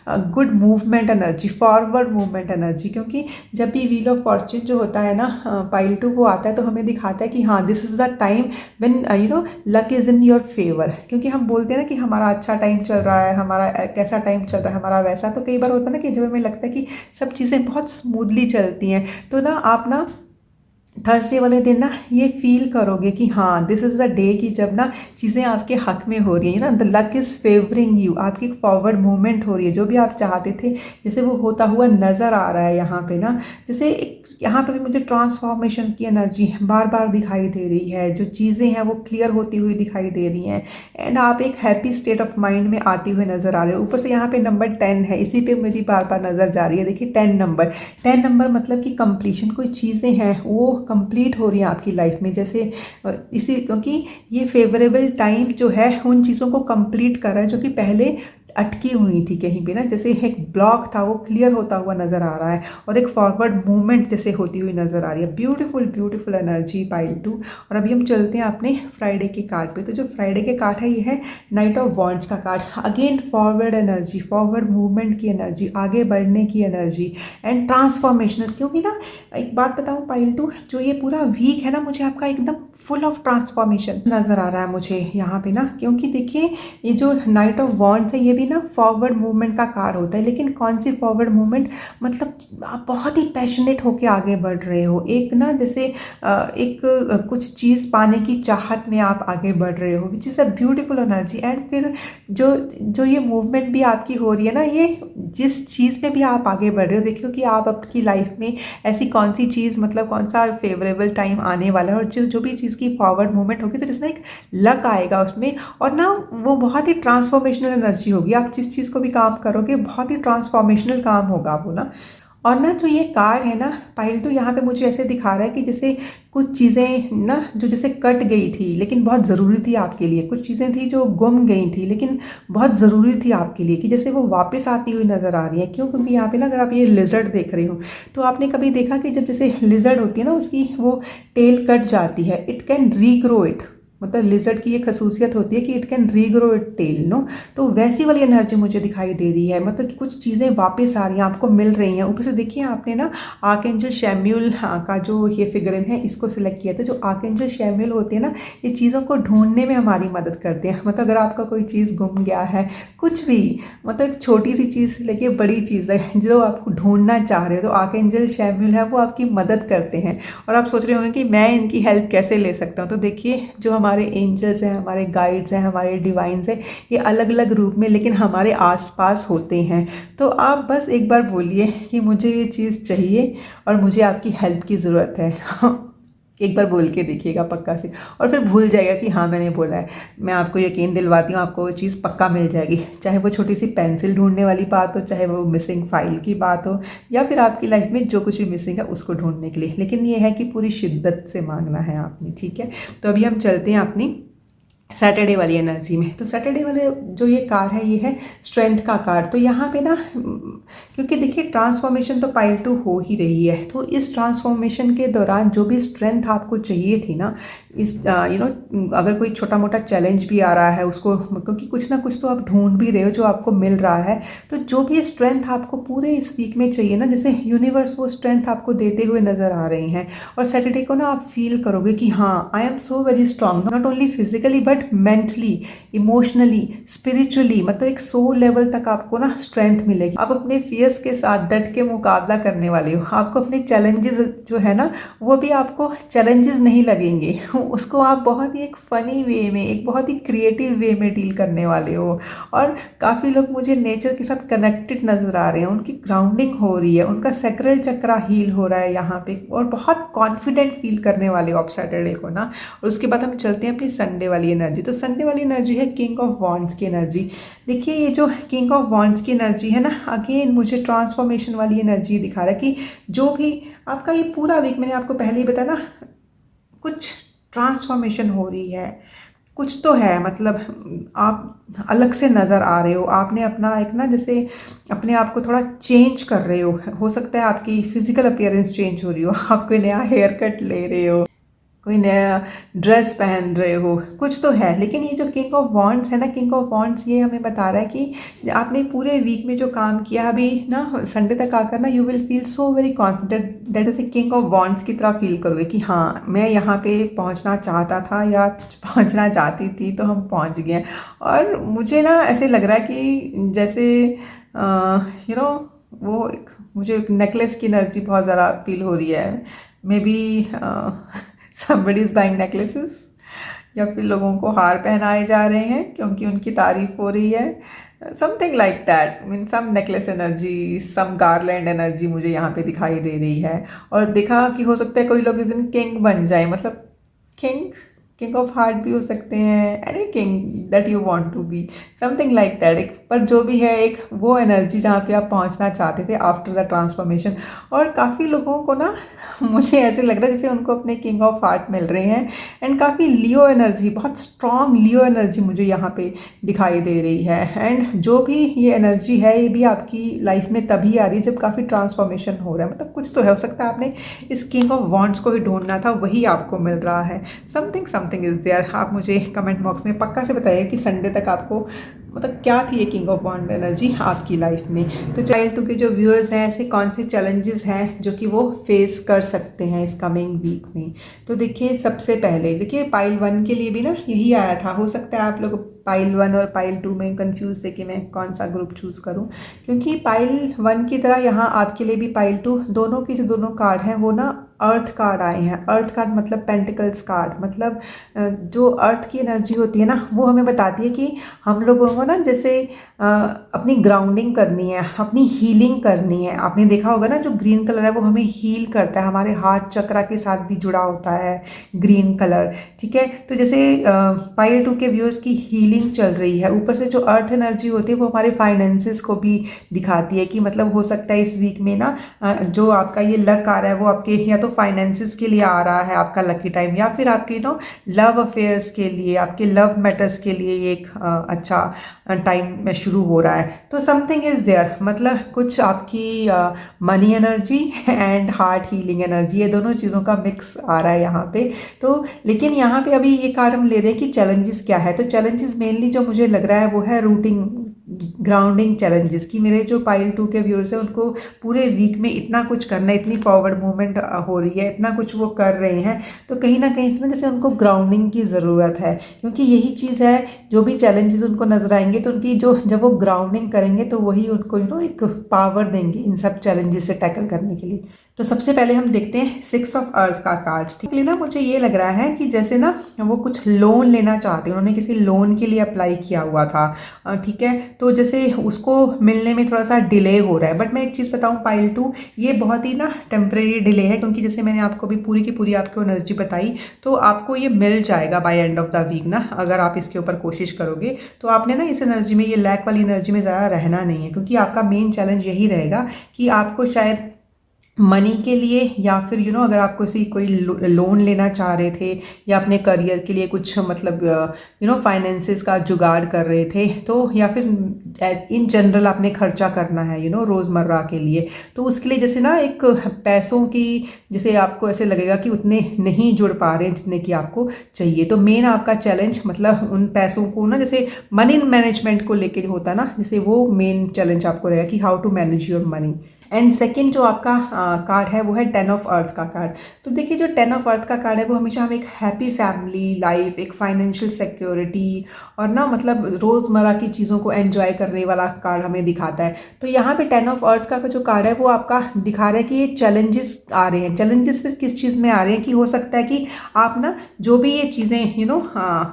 a good movement energy, forward movement energy। क्योंकि जब भी wheel of fortune जो होता है ना pile 2 वो आता है तो हमें दिखाता है कि हाँ this is the time when luck is in your favour. क्योंकि हम बोलते हैं ना कि हमारा अच्छा टाइम चल रहा है, हमारा कैसा टाइम चल रहा है, हमारा वैसा। तो कई बार होता है ना कि जब हमें लगता है कि सब चीज़ें बहुत स्मूथली चलती हैं तो ना आप ना थर्सडे वाले दिन ना ये फील करोगे कि हाँ दिस इज़ द डे कि जब ना चीज़ें आपके हक में हो रही हैं ना, the luck is favouring you, आपकी एक फॉरवर्ड मूवमेंट हो रही है। जो भी आप चाहते थे जैसे वो होता हुआ नज़र आ रहा है यहाँ पे ना। जैसे यहाँ पे भी मुझे ट्रांसफॉर्मेशन की एनर्जी बार बार दिखाई दे रही है, जो चीज़ें हैं वो क्लियर होती हुई दिखाई दे रही हैं, एंड आप एक हैप्पी स्टेट ऑफ माइंड में आती हुए नज़र आ रहे हो। ऊपर से यहाँ पे नंबर 10 है, इसी पे मेरी बार बार नज़र जा रही है। देखिए 10 नंबर मतलब कि कंप्लीशन, कोई चीज़ें हैं वो कंप्लीट हो रही हैं आपकी लाइफ में। जैसे इसी क्योंकि ये फेवरेबल टाइम जो है उन चीज़ों को कंप्लीट कर रहा है जो कि पहले अटकी हुई थी कहीं पे ना, जैसे एक ब्लॉक था वो क्लियर होता हुआ नज़र आ रहा है और एक फॉरवर्ड मूवमेंट जैसे होती हुई नज़र आ रही है। Beautiful beautiful energy pile 2। और अभी हम चलते हैं अपने फ्राइडे के कार्ड पे। तो जो फ्राइडे के कार्ड है ये है नाइट ऑफ वॉन्ड्स का card. Again forward energy, forward movement की एनर्जी, आगे बढ़ने की एनर्जी एंड ट्रांसफॉर्मेशनल। क्योंकि ना एक बात बताऊँ पाइल 2, जो ये पूरा वीक है ना मुझे आपका एकदम फुल ऑफ ट्रांसफॉर्मेशन नज़र आ रहा है मुझे यहाँ पे ना। क्योंकि देखिए ये जो नाइट ऑफ वॉन्ड्स है ये भी ना फॉरवर्ड मूवमेंट का कार्ड होता है, लेकिन कौन सी फॉरवर्ड मूवमेंट, मतलब आप बहुत ही पैशनेट होके आगे बढ़ रहे हो। एक ना जैसे एक कुछ चीज़ पाने की चाहत में आप आगे बढ़ रहे हो, which is a beautiful energy. And फिर जो जो ये मूवमेंट भी आपकी हो रही है ना, ये जिस चीज़ में भी आप आगे बढ़ रहे हो, देखियो कि आप आपकी लाइफ में ऐसी कौन सी चीज़, मतलब कौन सा फेवरेबल टाइम आने वाला है और जो भी चीज़ की फॉरवर्ड मूवमेंट होगी तो जिसमें एक लक आएगा उसमें, और ना वो बहुत ही ट्रांसफॉर्मेशनल एनर्जी होगी। आप जिस चीज़ को भी काम करोगे बहुत ही ट्रांसफॉर्मेशनल काम होगा वो ना। और ना जो ये कार्ड है ना पाइल 2, यहाँ पे मुझे ऐसे दिखा रहा है कि जैसे कुछ चीज़ें ना जो जैसे कट गई थी लेकिन बहुत ज़रूरी थी आपके लिए, कुछ चीज़ें थी जो गुम गई थी लेकिन बहुत ज़रूरी थी आपके लिए, कि जैसे वो वापस आती हुई नज़र आ रही है। क्यों? क्योंकि यहाँ पे ना अगर आप ये लिजर्ड देख रहे हो तो आपने कभी देखा कि जब जैसे लिजर्ड होती है ना उसकी वो टेल कट जाती है, इट कैन रीग्रो इट, मतलब लिजर्ड की ये खसूसियत होती है कि it can regrow it tail no. तो वैसी वाली एनर्जी मुझे दिखाई दे रही है, मतलब कुछ चीज़ें वापस आ रही हैं, आपको मिल रही हैं। ऊपर से देखिए आपने ना आर्कएंजल शैम्यूल का जो ये फिगरिन है इसको सिलेक्ट किया था। जो आर्कएंजल शैम्यूल होते हैं ना ये चीज़ों को ढूंढने में हमारी मदद करते हैं। मतलब अगर आपका कोई चीज़ गुम गया है, कुछ भी, मतलब एक छोटी सी चीज़ से लेके बड़ी चीज़ है जो आपको ढूंढना चाह रहे हो, तो आर्कएंजल शैम्यूल है वो आपकी मदद करते हैं। और आप सोच रहे होंगे कि मैं इनकी हेल्प कैसे ले सकता हूँ। तो देखिए जो हमारे एंजल्स हैं, हमारे गाइड्स हैं, हमारे डिवाइंस हैं, ये अलग अलग रूप में लेकिन हमारे आसपास होते हैं। तो आप बस एक बार बोलिए कि मुझे ये चीज़ चाहिए और मुझे आपकी हेल्प की ज़रूरत है। एक बार बोल के देखिएगा पक्का से, और फिर भूल जाएगा कि हाँ मैंने बोला है। मैं आपको यकीन दिलवाती हूँ आपको वो चीज़ पक्का मिल जाएगी, चाहे वो छोटी सी पेंसिल ढूंढने वाली बात हो, चाहे वो मिसिंग फाइल की बात हो, या फिर आपकी लाइफ में जो कुछ भी मिसिंग है उसको ढूंढने के लिए। लेकिन ये है कि पूरी शिद्दत से मांगना है आपने, ठीक है। तो अभी हम चलते हैं अपनी सैटरडे वाली एनर्जी में। तो सैटरडे वाले जो ये कार्ड है ये है स्ट्रेंथ का कार्ड। तो यहाँ पे ना क्योंकि देखिए ट्रांसफॉर्मेशन तो पाइल 2 हो ही रही है, तो इस ट्रांसफॉर्मेशन के दौरान जो भी स्ट्रेंथ आपको चाहिए थी ना, इस अगर कोई छोटा मोटा चैलेंज भी आ रहा है उसको, क्योंकि कुछ ना कुछ तो आप ढूंढ भी रहे हो जो आपको मिल रहा है, तो जो भी स्ट्रेंथ आपको पूरे इस वीक में चाहिए ना, जैसे यूनिवर्स वो स्ट्रेंथ आपको देते हुए नज़र आ रहे हैं। और सैटरडे को ना आप फील करोगे कि हाँ I am so very strong, not only physically but mentally, emotionally, spiritually, मतलब एक सोल लेवल तक आपको ना स्ट्रेंथ मिलेगी। आप अपने फियर्स के साथ डट के मुकाबला करने वाले हो। आपको अपने चैलेंजेस जो है ना वो भी आपको चैलेंजेस नहीं लगेंगे, उसको आप बहुत ही एक फ़नी वे में, एक बहुत ही क्रिएटिव वे में डील करने वाले हो। और काफ़ी लोग मुझे नेचर के साथ कनेक्टेड नज़र आ रहे हैं, उनकी ग्राउंडिंग हो रही है, उनका सैक्रल चक्रा हील हो रहा है यहाँ पे, और बहुत कॉन्फिडेंट फील करने वाले हो आप सैटरडे को ना। और उसके बाद हम चलते हैं अपनी संडे वाली एनर्जी। तो संडे वाली एनर्जी है किंग ऑफ वॉन्ड्स की एनर्जी। देखिए ये जो किंग ऑफ वॉन्ड्स की एनर्जी है ना, अगेन मुझे ट्रांसफॉर्मेशन वाली एनर्जी दिखा रहा है कि जो भी आपका ये पूरा वीक, मैंने आपको पहले ही बताया ना, कुछ ट्रांसफॉर्मेशन हो रही है, कुछ तो है, मतलब आप अलग से नज़र आ रहे हो। आपने अपना एक ना जैसे अपने आप को थोड़ा चेंज कर रहे हो सकता है आपकी फिजिकल अपीयरेंस चेंज हो रही हो, आप कोई नया हेयर कट ले रहे हो, कोई नया ड्रेस पहन रहे हो, कुछ तो है। लेकिन ये जो किंग ऑफ वॉन्ड्स है ना, किंग ऑफ वॉन्ड्स ये हमें बता रहा है कि आपने पूरे वीक में जो काम किया अभी ना संडे तक आकर ना, you will feel so very confident, that is a king of wands की तरह फील करोगे कि हाँ मैं यहाँ पे पहुँचना चाहता था या पहुँचना चाहती थी तो हम पहुँच गए। और मुझे ना ऐसे लग रहा है कि जैसे वो मुझे एक नेकलेस की एनर्जी बहुत ज़्यादा फील हो रही है। May be somebody is buying necklaces, या फिर लोगों को हार पहनाए जा रहे हैं क्योंकि उनकी तारीफ हो रही है। Something like that, mean some necklace energy, some garland energy मुझे यहाँ पे दिखाई दे रही है। और देखा कि हो सकता है कोई लोग इस दिन किंग बन जाए, मतलब किंग किंग ऑफ हार्ट भी हो सकते हैं, any king that you want to be, something like that. पर जो भी है, एक वो एनर्जी जहाँ पे आप पहुँचना चाहते थे आफ्टर द ट्रांसफॉर्मेशन। और काफ़ी लोगों को ना मुझे ऐसे लग रहा है जैसे उनको अपने किंग ऑफ हार्ट मिल रहे हैं, एंड काफ़ी लियो एनर्जी, बहुत स्ट्रॉन्ग लियो एनर्जी मुझे यहाँ पे दिखाई दे रही है। एंड जो भी ये एनर्जी है, ये भी आपकी लाइफ में तभी आ रही है जब काफ़ी ट्रांसफॉर्मेशन हो रहा है। मतलब कुछ तो है, हो सकता है आपने इस किंग ऑफ वॉन्ड्स को भी ढूंढना था, वही आपको मिल रहा है। Something something is there. आप मुझे कमेंट बॉक्स में पक्का से बताइए कि संडे तक आपको मतलब क्या थी ये किंग ऑफ वॉन्ड एनर्जी आपकी लाइफ में। तो चाइल्ड 2 के जो व्यूअर्स हैं, ऐसे कौन से चैलेंजेस हैं जो कि वो फेस कर सकते हैं इस कमिंग वीक में। तो देखिए, सबसे पहले देखिए पाइल 1 के लिए भी ना यही आया था। हो सकता है आप लोग पाइल 1 और पाइल 2 में कंफ्यूज थे कि मैं कौन सा ग्रुप चूज़ करूं, क्योंकि पाइल 1 की तरह यहाँ आपके लिए भी पाइल 2, दोनों की जो दोनों कार्ड हैं वो ना अर्थ कार्ड आए हैं। अर्थ कार्ड मतलब पेंटिकल्स कार्ड, मतलब जो अर्थ की एनर्जी होती है ना, वो हमें बताती है कि हम लोगों को ना जैसे अपनी ग्राउंडिंग करनी है, अपनी हीलिंग करनी है। आपने देखा होगा ना, जो ग्रीन कलर है वो हमें हील करता है, हमारे हार्ट चक्रा के साथ भी जुड़ा होता है ग्रीन कलर, ठीक है। तो जैसे पाइल 2 के व्यूअर्स की हीलिंग चल रही है, ऊपर से जो अर्थ एनर्जी होती है वो हमारे फाइनेंसेस को भी दिखाती है कि मतलब हो सकता है इस वीक में ना जो आपका ये लक आ रहा है वो आपके या तो फाइनेंसेस के लिए आ रहा है, आपका लकी टाइम, या फिर आपके लव अफेयर्स के लिए, आपके लव मैटर्स के लिए ये एक अच्छा टाइम में शुरू हो रहा है। तो समथिंग इज़ देयर, मतलब कुछ आपकी money energy and heart healing energy, ये दोनों चीज़ों का मिक्स आ रहा है यहाँ पे। तो लेकिन यहाँ पे अभी ये कार्ड हम ले रहे हैं कि चैलेंजेस क्या है। तो चैलेंजेस मेनली जो मुझे लग रहा है वो है रूटिंग, ग्राउंडिंग चैलेंजेस, कि मेरे जो पाइल 2 के व्यूअर्स हैं उनको पूरे वीक में इतना कुछ करना है, इतनी फॉरवर्ड मूवमेंट हो रही है, इतना कुछ वो कर रहे हैं। तो कहीं ना कहीं इसमें जैसे उनको ग्राउंडिंग की ज़रूरत है, क्योंकि यही चीज़ है, जो भी चैलेंजेस उनको नजर आएंगे तो उनकी जो जब वो ग्राउंडिंग करेंगे तो वही उनको एक पावर देंगे इन सब चैलेंजेस से टैकल करने के लिए। तो सबसे पहले हम देखते हैं 6 ऑफ अर्थ का कार्ड्स। ठीक है ना, मुझे ये लग रहा है कि जैसे ना वो कुछ लोन लेना चाहते हैं, उन्होंने किसी लोन के लिए अप्लाई किया हुआ था, ठीक है। तो जैसे उसको मिलने में थोड़ा सा डिले हो रहा है। बट मैं एक चीज़ बताऊं, पाइल 2 ये बहुत ही ना टेम्परेरी डिले है, क्योंकि जैसे मैंने आपको भी पूरी की पूरी आपको एनर्जी बताई, तो आपको ये मिल जाएगा by end of the week ना, अगर आप इसके ऊपर कोशिश करोगे। तो आपने ना इस एनर्जी में, ये लैक वाली एनर्जी में ज़्यादा रहना नहीं है, क्योंकि आपका मेन चैलेंज यही रहेगा कि आपको शायद मनी के लिए, या फिर अगर आप कोई लोन लेना चाह रहे थे, या अपने करियर के लिए कुछ मतलब फाइनेंसेस का जुगाड़ कर रहे थे, तो या फिर इन जनरल आपने खर्चा करना है रोज़मर्रा के लिए, तो उसके लिए जैसे ना एक पैसों की, जैसे आपको ऐसे लगेगा कि उतने नहीं जुड़ पा रहे जितने की आपको चाहिए। तो मेन आपका चैलेंज मतलब उन पैसों को ना, जैसे मनी मैनेजमेंट को लेकर होता ना, जैसे वो मेन चैलेंज आपको रहेगा कि how to manage your money. And second जो आपका कार्ड है वो है 10 ऑफ अर्थ का कार्ड। तो देखिए, जो 10 ऑफ अर्थ का कार्ड है वो हमेशा हमें एक हैप्पी फैमिली लाइफ, एक फाइनेंशियल सिक्योरिटी और ना मतलब रोज़मर्रा की चीज़ों को एंजॉय करने वाला कार्ड हमें दिखाता है। तो यहाँ पे 10 ऑफ अर्थ का जो कार्ड है वो आपका दिखा रहा है कि ये चैलेंजेस आ रहे हैं। चैलेंजेस फिर किस चीज़ में आ रहे हैं कि हो सकता है कि आप ना जो भी ये चीज़ें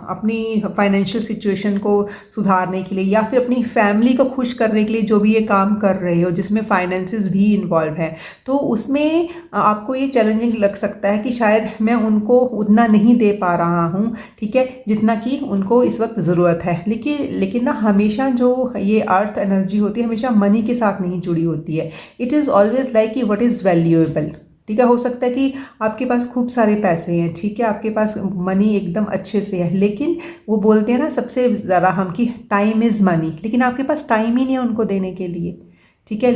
अपनी फाइनेंशियल सिचुएशन को सुधारने के लिए, या फिर अपनी फैमिली को खुश करने के लिए जो भी ये काम कर रहे हो, जिसमें फाइनेंसेस भी इन्वॉल्व है, तो उसमें आपको ये चैलेंजिंग लग सकता है कि शायद मैं उनको उतना नहीं दे पा रहा हूँ, ठीक है, जितना कि उनको इस वक्त ज़रूरत है। लेकिन ना हमेशा जो ये अर्थ एनर्जी होती है हमेशा मनी के साथ नहीं जुड़ी होती है। इट इज़ ऑलवेज लाइक कि व्हाट इज़ वैल्यूएबल, ठीक है। हो सकता है कि आपके पास खूब सारे पैसे हैं, ठीक है, आपके पास मनी एकदम अच्छे से है, लेकिन वो बोलते हैं ना सबसे ज़्यादा हम कि टाइम इज़ मनी, लेकिन आपके पास टाइम ही नहीं है उनको देने के लिए, ठीक है।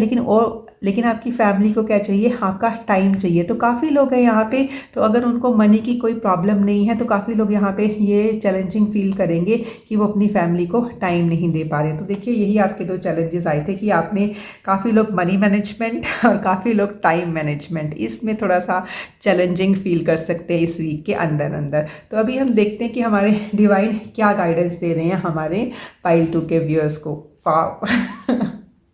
लेकिन आपकी फैमिली को क्या चाहिए, आपका टाइम चाहिए। तो काफ़ी लोग हैं यहाँ पे, तो अगर उनको मनी की कोई प्रॉब्लम नहीं है तो काफ़ी लोग यहाँ पे ये चैलेंजिंग फील करेंगे कि वो अपनी फैमिली को टाइम नहीं दे पा रहे। तो देखिए, यही आपके 2 चैलेंजेस आए थे कि आपने काफ़ी लोग मनी मैनेजमेंट और काफ़ी लोग टाइम मैनेजमेंट, इसमें थोड़ा सा चैलेंजिंग फील कर सकते हैं इस वीक के अंदर अंदर। तो अभी हम देखते हैं कि हमारे डिवाइन क्या गाइडेंस दे रहे हैं हमारे पाइल 2 के व्यूअर्स को। Wow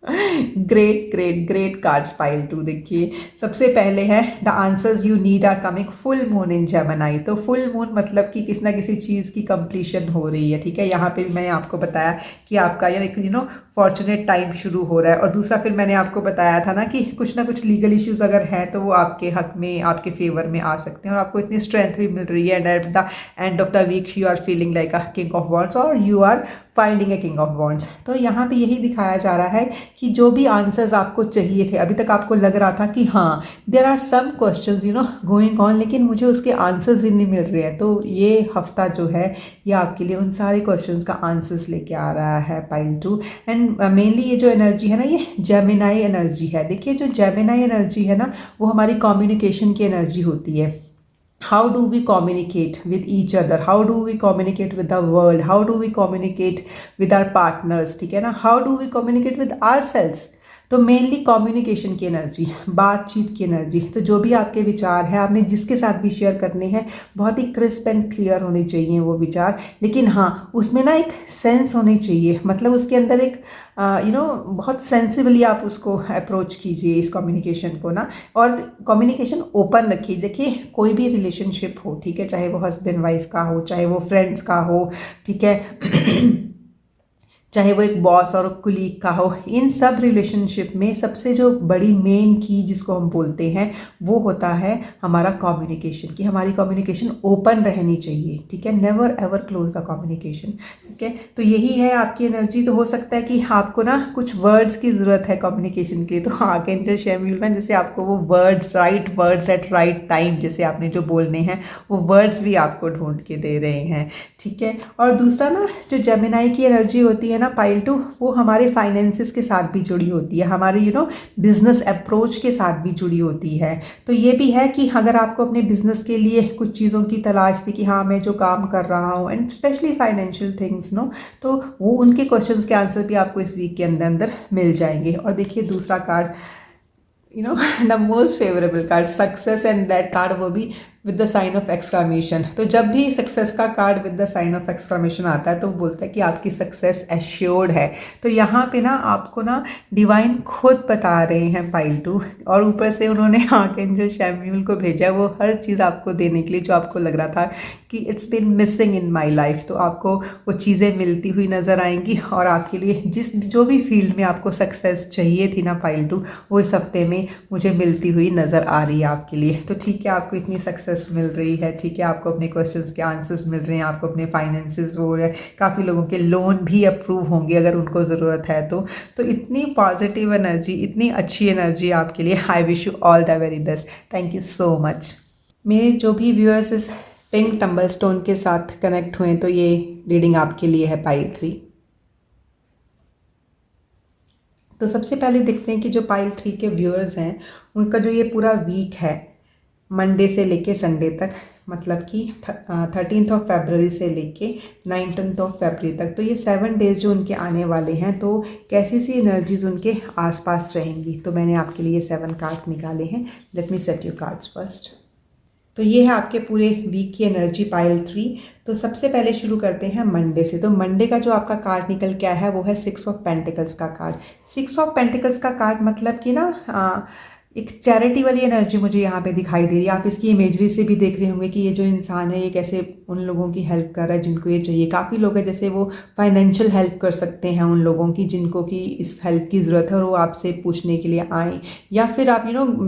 great great great cards pile two. देखिए सबसे पहले है the answers you need are coming full moon in Gemini. तो फुल मून मतलब कि किसी ना किसी चीज़ की कंप्लीशन हो रही है, ठीक है। यहाँ पे भी मैंने आपको बताया कि आपका फॉर्चुनेट टाइम शुरू हो रहा है। और दूसरा फिर मैंने आपको बताया था ना कि कुछ ना कुछ लीगल इश्यूज अगर हैं तो वो आपके हक में, आपके फेवर में आ सकते हैं, और आपको इतनी स्ट्रेंथ भी मिल रही है। And at the end of the week you are feeling like a king of wands और you are finding a king of wands. तो यहाँ पे यही दिखाया जा रहा है कि जो भी आंसर्स आपको चाहिए थे, अभी तक आपको लग रहा था कि हाँ there are some questions going on, लेकिन मुझे उसके आंसर्स ही नहीं मिल रहे हैं, तो ये हफ्ता जो है ये आपके लिए उन सारे क्वेश्चंस का आंसर्स लेके आ रहा है पाइल टू। एंड मेनली ये जो एनर्जी है ना, ये जेमिनाई एनर्जी है। देखिए जो जेमिनाई एनर्जी है ना, वो हमारी कम्युनिकेशन की एनर्जी होती है। How do we communicate with each other? How do we communicate with the world? How do we communicate with our partners? ठीक है ना, how do we communicate with ourselves? तो मेनली कम्युनिकेशन की energy, बातचीत की energy. तो जो भी आपके विचार हैं, आपने जिसके साथ भी शेयर करने हैं, बहुत ही क्रिस्प एंड क्लियर होने चाहिए वो विचार। लेकिन हाँ उसमें ना एक सेंस होनी चाहिए, मतलब उसके अंदर एक बहुत सेंसिबली आप उसको अप्रोच कीजिए इस कम्युनिकेशन को ना, और कम्युनिकेशन ओपन रखिए। देखिए कोई भी रिलेशनशिप हो, ठीक है, चाहे वो हस्बैंड वाइफ का हो, चाहे वो फ्रेंड्स का हो, ठीक है चाहे वो एक बॉस और कुलीग का हो, इन सब रिलेशनशिप में सबसे जो बड़ी मेन की जिसको हम बोलते हैं वो होता है हमारा कम्युनिकेशन, कि हमारी कम्युनिकेशन ओपन रहनी चाहिए, ठीक है। Never ever close the communication, ठीक है। तो यही है आपकी एनर्जी। तो हो सकता है कि आपको ना कुछ वर्ड्स की ज़रूरत है कम्युनिकेशन के लिए, तो आर्कएंजल शैम्यूल में जैसे आपको वो words, right words eight right time, जैसे आपने जो बोलने हैं वो वर्ड्स भी आपको ढूंढ के दे रहे हैं, ठीक है। और दूसरा ना जो जेमिनाई की एनर्जी होती है ना पाइल टू, वो हमारे फाइनेंसेस के साथ भी जुड़ी होती है, हमारे बिजनेस अप्रोच के साथ भी जुड़ी होती है। तो ये भी है कि अगर आपको अपने बिजनेस के लिए कुछ चीज़ों की तलाश थी कि हाँ मैं जो काम कर रहा हूँ, एंड स्पेशली फाइनेंशियल थिंग्स तो वो उनके क्वेश्चंस के आंसर भी आपको इस वीक के अंदर अंदर मिल जाएंगे। और देखिए दूसरा card, the most favourable card success, and that card वो भी with the sign of exclamation. तो जब भी सक्सेस का card with the sign of exclamation आता है तो वो बोलता है कि आपकी सक्सेस एश्योर्ड है। तो यहाँ पे ना आपको ना डिवाइन खुद बता रहे हैं पाइल टू, और ऊपर से उन्होंने आर्कएंजल शैम्यूल को भेजा वो हर चीज़ आपको देने के लिए जो आपको लग रहा था कि it's been missing in my life. तो आपको वो चीज़ें मिलती हुई नज़र आएंगी, और आपके लिए जो भी फील्ड में आपको सक्सेस चाहिए थी ना पाइल टू, वो इस हफ्ते में मुझे मिलती हुई नज़र आ रही है आपके लिए। तो ठीक है, आपको इतनी सक्सेस मिल रही है, ठीक है, आपको अपने क्वेश्चंस के आंसर्स मिल रहे हैं, आपको अपने फाइनेंसेस हो रहे हैं, काफ़ी लोगों के लोन भी अप्रूव होंगे अगर उनको ज़रूरत है तो इतनी पॉजिटिव एनर्जी, इतनी अच्छी एनर्जी आपके लिए। I wish you all the very best. Thank you so much. मेरे जो भी व्यूअर्स इस पिंक टम्बल स्टोन के साथ कनेक्ट हुए तो ये रीडिंग आपके लिए है पाइल 3। तो सबसे पहले देखते हैं कि जो पाइल 3 के व्यूअर्स हैं उनका जो ये पूरा वीक है मंडे से लेके संडे तक, मतलब कि 13th ऑफ फरवरी से लेके 19th ऑफ फरवरी तक, तो ये 7 डेज़ जो उनके आने वाले हैं तो कैसी सी एनर्जीज उनके आसपास रहेंगी। तो मैंने आपके लिए 7 कार्ड्स निकाले हैं। Let me set you cards first. तो ये है आपके पूरे वीक की एनर्जी पाइल 3। तो सबसे पहले शुरू करते हैं मंडे से। तो मंडे का जो आपका कार्ड निकल के आया है वो है 6 ऑफ पेंटिकल्स का कार्ड। 6 ऑफ पेंटिकल्स का कार्ड मतलब कि ना एक चैरिटी वाली एनर्जी मुझे यहाँ पे दिखाई दे रही है। आप इसकी इमेजरी से भी देख रहे होंगे कि ये जो इंसान है ये कैसे उन लोगों की हेल्प कर रहा है जिनको ये चाहिए। काफ़ी लोग हैं जैसे वो फाइनेंशियल हेल्प कर सकते हैं उन लोगों की जिनको कि इस हेल्प की ज़रूरत है और वो आपसे पूछने के लिए आए, या फिर आप